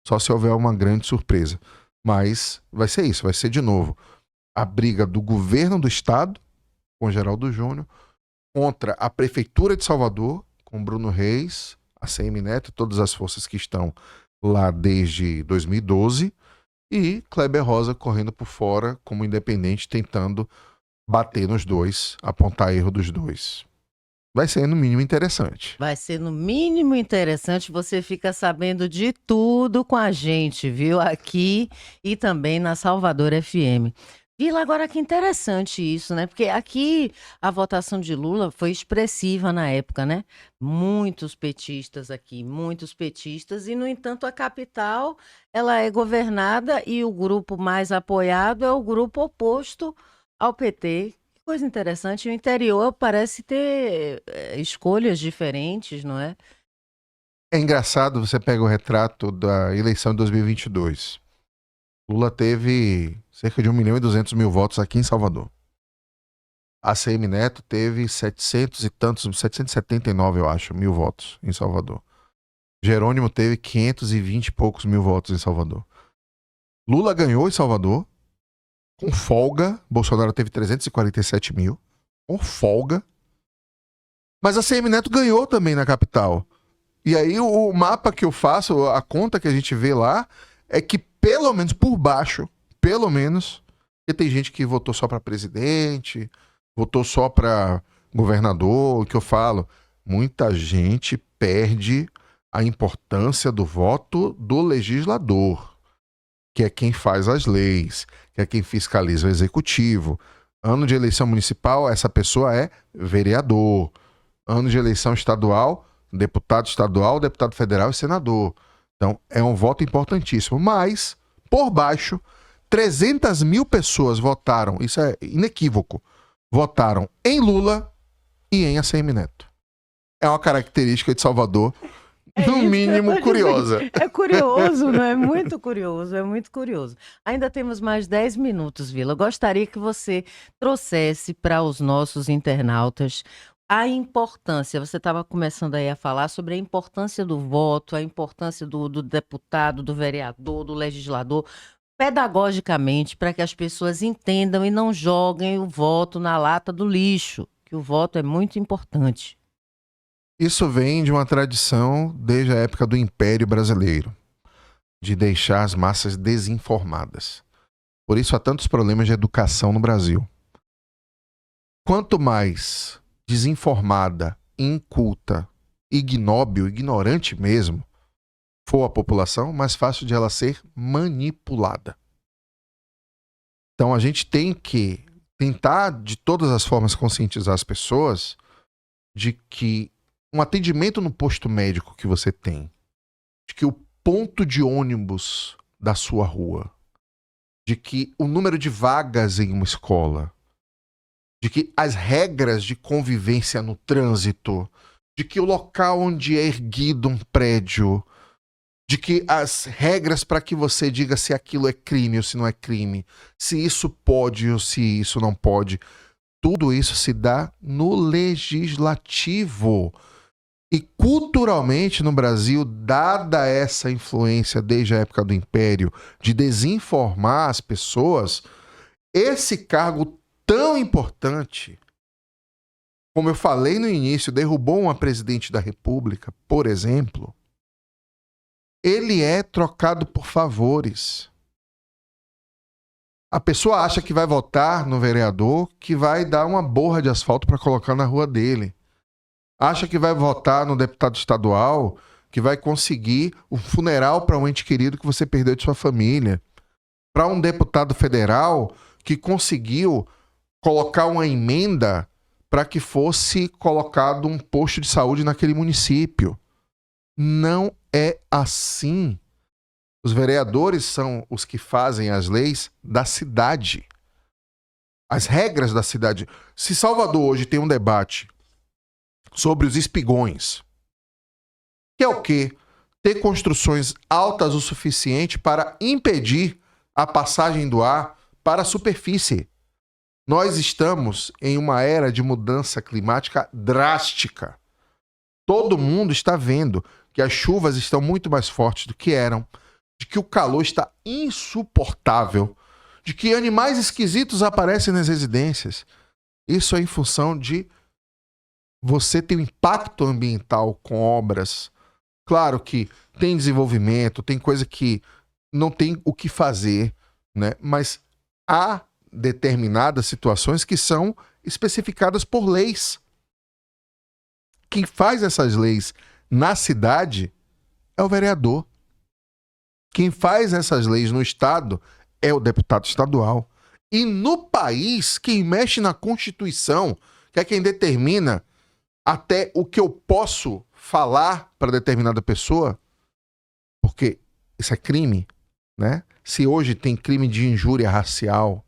Só se houver uma grande surpresa. Mas vai ser isso, vai ser de novo a briga do governo do estado, com Geraldo Júnior, contra a prefeitura de Salvador, com Bruno Reis, ACM Neto e todas as forças que estão lá desde 2012, e Kleber Rosa correndo por fora como independente, tentando bater nos dois, apontar erro dos dois. Vai ser no mínimo interessante. Vai ser no mínimo interessante, você fica sabendo de tudo com a gente, viu? Aqui e também na Salvador FM. Vila, agora que interessante isso, né? Porque aqui a votação de Lula foi expressiva na época, né? Muitos petistas aqui, muitos petistas, e no entanto a capital, ela é governada e o grupo mais apoiado é o grupo oposto ao PT. Que coisa interessante, o interior parece ter escolhas diferentes, não é? É engraçado, você pega o retrato da eleição de 2022. Lula teve cerca de 1.200.000 votos aqui em Salvador. A ACM Neto teve 700 e tantos, 779, eu acho, mil votos em Salvador. Jerônimo teve 520 e poucos mil votos em Salvador. Lula ganhou em Salvador, com folga. Bolsonaro teve 347 mil, com folga. Mas a ACM Neto ganhou também na capital. E aí o mapa que eu faço, a conta que a gente vê lá, é que pelo menos por baixo, pelo menos, porque tem gente que votou só para presidente, votou só para governador, o que eu falo, muita gente perde a importância do voto do legislador, que é quem faz as leis, que é quem fiscaliza o executivo. Ano de eleição municipal, essa pessoa é vereador. Ano de eleição estadual, deputado estadual, deputado federal e senador. Então, é um voto importantíssimo. Mas, por baixo, 300 mil pessoas votaram, isso é inequívoco, votaram em Lula e em ACM Neto. É uma característica de Salvador, no mínimo curiosa. É curioso, não é? Muito curioso, é muito curioso. Ainda temos mais 10 minutos, Vila. Eu gostaria que você trouxesse para os nossos internautas A importância, você estava começando aí a falar sobre a importância do voto, a importância do deputado, do vereador, do legislador, pedagogicamente, para que as pessoas entendam e não joguem o voto na lata do lixo, que o voto é muito importante. Isso vem de uma tradição desde a época do Império Brasileiro, de deixar as massas desinformadas. Por isso há tantos problemas de educação no Brasil. Quanto mais desinformada, inculta, ignóbil, ignorante mesmo, for a população, mais fácil de ela ser manipulada. Então a gente tem que tentar de todas as formas conscientizar as pessoas de que um atendimento no posto médico que você tem, de que o ponto de ônibus da sua rua, de que o número de vagas em uma escola, de que as regras de convivência no trânsito, de que o local onde é erguido um prédio, de que as regras para que você diga se aquilo é crime ou se não é crime, se isso pode ou se isso não pode, tudo isso se dá no legislativo. E culturalmente no Brasil, dada essa influência desde a época do Império de desinformar as pessoas, esse cargo tão importante, como eu falei no início, derrubou uma presidente da República, por exemplo, ele é trocado por favores. A pessoa acha que vai votar no vereador que vai dar uma borra de asfalto para colocar na rua dele. Acha que vai votar no deputado estadual que vai conseguir um funeral para um ente querido que você perdeu de sua família. Para um deputado federal que conseguiu colocar uma emenda para que fosse colocado um posto de saúde naquele município. Não é assim. Os vereadores são os que fazem as leis da cidade. As regras da cidade. Se Salvador hoje tem um debate sobre os espigões, que é o quê? Ter construções altas o suficiente para impedir a passagem do ar para a superfície. Nós estamos em uma era de mudança climática drástica. Todo mundo está vendo que as chuvas estão muito mais fortes do que eram, de que o calor está insuportável, de que animais esquisitos aparecem nas residências. Isso é em função de você ter um impacto ambiental com obras. Claro que tem desenvolvimento, tem coisa que não tem o que fazer, né? Mas há determinadas situações que são especificadas por leis. Quem faz essas leis na cidade é o vereador. Quem faz essas leis no estado é o deputado estadual. E no país, quem mexe na Constituição, que é quem determina até o que eu posso falar para determinada pessoa, porque isso é crime, né? Se hoje tem crime de injúria racial,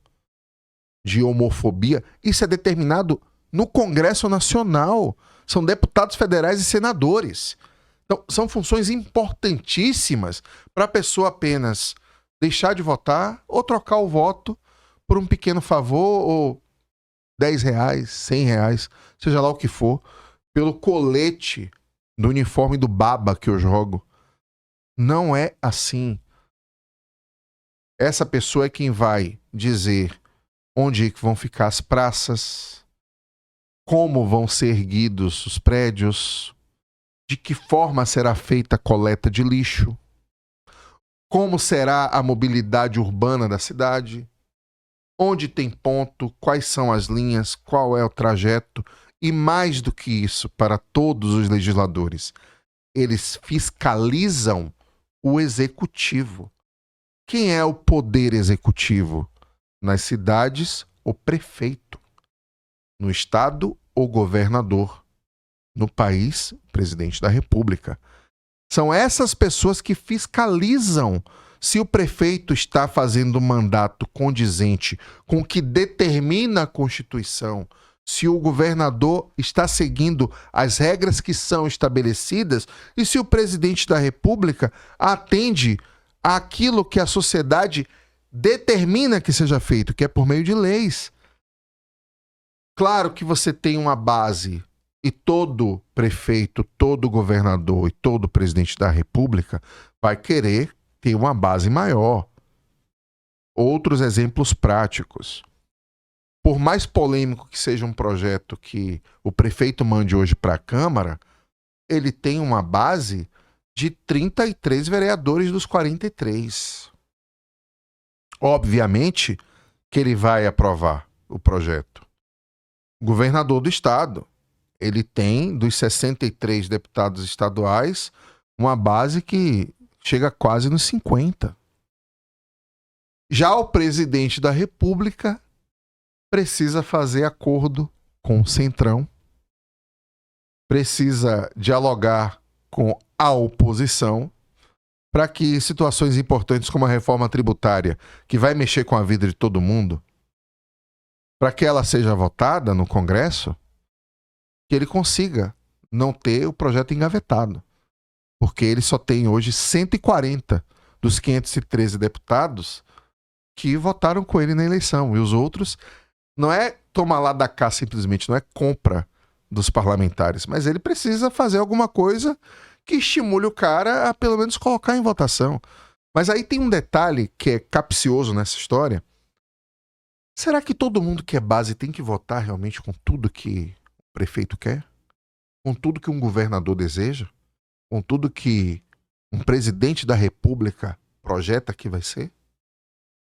de homofobia, isso é determinado no Congresso Nacional. São deputados federais e senadores. Então, são funções importantíssimas para a pessoa apenas deixar de votar ou trocar o voto por um pequeno favor ou R$10, R$100, seja lá o que for, pelo colete do uniforme do baba que eu jogo. Não é assim. Essa pessoa é quem vai dizer onde é que vão ficar as praças, como vão ser erguidos os prédios, de que forma será feita a coleta de lixo, como será a mobilidade urbana da cidade, onde tem ponto, quais são as linhas, qual é o trajeto. E mais do que isso, para todos os legisladores, eles fiscalizam o executivo. Quem é o poder executivo? Nas cidades, o prefeito. No estado, o governador. No país, o presidente da República. São essas pessoas que fiscalizam se o prefeito está fazendo um mandato condizente com o que determina a Constituição, se o governador está seguindo as regras que são estabelecidas e se o presidente da República atende àquilo que a sociedade determina que seja feito, que é por meio de leis. Claro que você tem uma base E todo prefeito, todo governador e todo presidente da República vai querer ter uma base maior. Outros exemplos práticos. Por mais polêmico que seja um projeto que o prefeito mande hoje para a Câmara, ele tem uma base de 33 vereadores dos 43. Obviamente que ele vai aprovar o projeto. O governador do estado, ele tem, dos 63 deputados estaduais, uma base que chega quase nos 50. Já o presidente da República precisa fazer acordo com o Centrão, precisa dialogar com a oposição para que situações importantes como a reforma tributária, que vai mexer com a vida de todo mundo, para que ela seja votada no Congresso, que ele consiga não ter o projeto engavetado. Porque ele só tem hoje 140 dos 513 deputados que votaram com ele na eleição. E os outros, não é tomar lá da cá simplesmente, não é compra dos parlamentares, mas ele precisa fazer alguma coisa que estimule o cara a pelo menos colocar em votação. Mas aí tem um detalhe que é capcioso nessa história. Será que todo mundo que é base tem que votar realmente com tudo que o prefeito quer? Com tudo que um governador deseja? Com tudo que um presidente da República projeta que vai ser?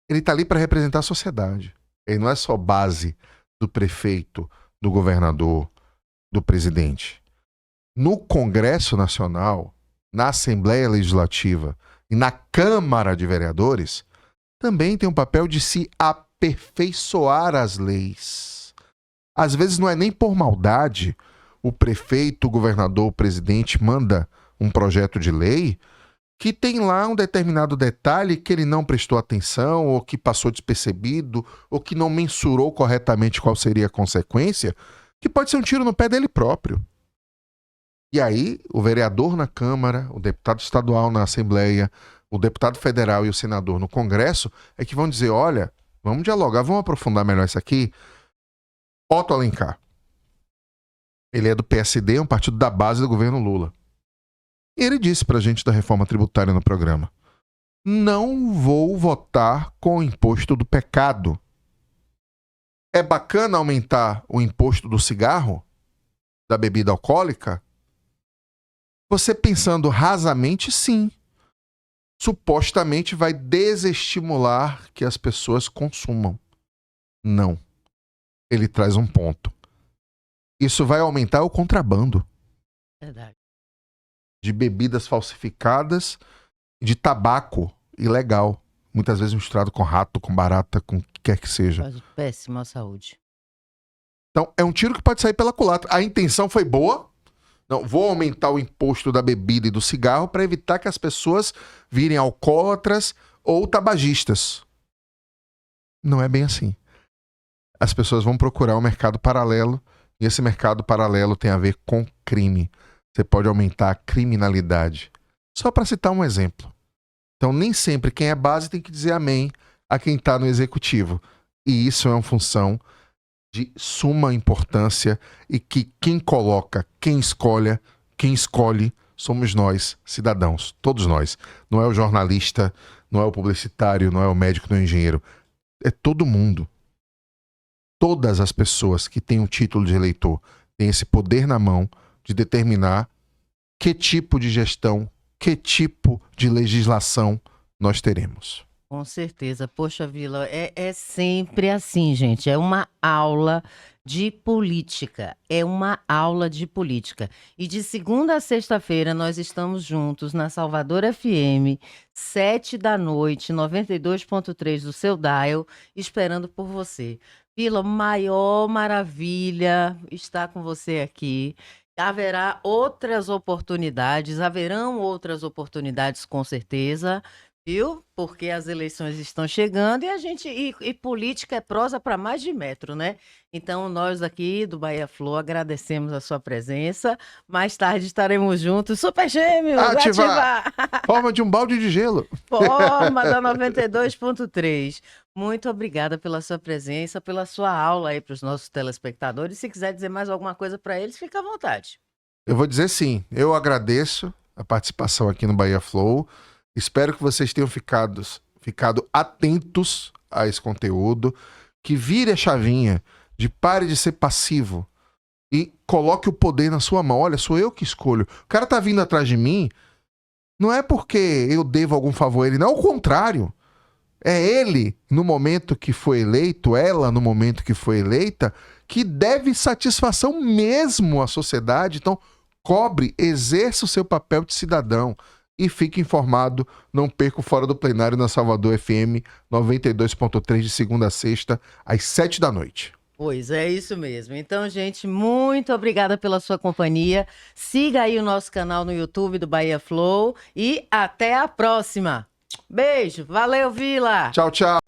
Ele está ali para representar a sociedade. Ele não é só base do prefeito, do governador, do presidente. No Congresso Nacional, na Assembleia Legislativa e na Câmara de Vereadores, também tem um papel de se aperfeiçoar as leis. Às vezes não é nem por maldade, o prefeito, o governador, o presidente manda um projeto de lei que tem lá um determinado detalhe que ele não prestou atenção, ou que passou despercebido, ou que não mensurou corretamente qual seria a consequência, que pode ser um tiro no pé dele próprio. E aí, o vereador na Câmara, o deputado estadual na Assembleia, o deputado federal e o senador no Congresso é que vão dizer, olha, vamos dialogar, vamos aprofundar melhor isso aqui. Otto Alencar. Ele é do PSD, um partido da base do governo Lula. E ele disse pra gente da reforma tributária no programa: não vou votar com o imposto do pecado. É bacana aumentar o imposto do cigarro, da bebida alcoólica? Você pensando rasamente, sim. Supostamente vai desestimular que as pessoas consumam. Não. Ele traz um ponto. Isso vai aumentar o contrabando. Verdade. De bebidas falsificadas, de tabaco ilegal. Muitas vezes misturado com rato, com barata, com o que quer que seja. Faz péssimo à saúde. Então, é um tiro que pode sair pela culatra. A intenção foi boa. Não, vou aumentar o imposto da bebida e do cigarro para evitar que as pessoas virem alcoólatras ou tabagistas. Não é bem assim. As pessoas vão procurar um mercado paralelo e esse mercado paralelo tem a ver com crime. Você pode aumentar a criminalidade. Só para citar um exemplo. Então, nem sempre quem é base tem que dizer amém a quem está no executivo. E isso é uma função de suma importância e que quem coloca, quem escolhe, somos nós, cidadãos. Todos nós. Não é o jornalista, não é o publicitário, não é o médico, não é o engenheiro. É todo mundo. Todas as pessoas que têm o título de eleitor têm esse poder na mão de determinar que tipo de gestão, que tipo de legislação nós teremos. Com certeza. Poxa, Vila, é sempre assim, gente. É uma aula de política. É uma aula de política. E de segunda a sexta-feira nós estamos juntos na Salvador FM, 19h, 92.3 do seu dial, esperando por você. Vila, maior maravilha estar com você aqui. Haverão outras oportunidades com certeza, viu? Porque as eleições estão chegando e política é prosa para mais de metro, né? Então nós aqui do Bahia Flow agradecemos a sua presença. Mais tarde estaremos juntos. Super Gêmeos, ativar! Forma de um balde de gelo. Forma da 92.3. Muito obrigada pela sua presença, pela sua aula aí para os nossos telespectadores. Se quiser dizer mais alguma coisa para eles, fica à vontade. Eu vou dizer sim, eu agradeço a participação aqui no Bahia Flow. Espero que vocês tenham ficado atentos a esse conteúdo, que vire a chavinha de pare de ser passivo e coloque o poder na sua mão. Olha, sou eu que escolho. O cara tá vindo atrás de mim, não é porque eu devo algum favor a ele, não, ao contrário. É ele, no momento que foi eleito, ela, no momento que foi eleita, que deve satisfação mesmo à sociedade. Então, cobre, exerça o seu papel de cidadão e fique informado. Não perca o Fora do Plenário na Salvador FM 92.3 de segunda a sexta, às 7 da noite. Pois é, isso mesmo. Então, gente, muito obrigada pela sua companhia. Siga aí o nosso canal no YouTube do Bahia Flow e até a próxima. Beijo, valeu, Vila! Tchau, tchau!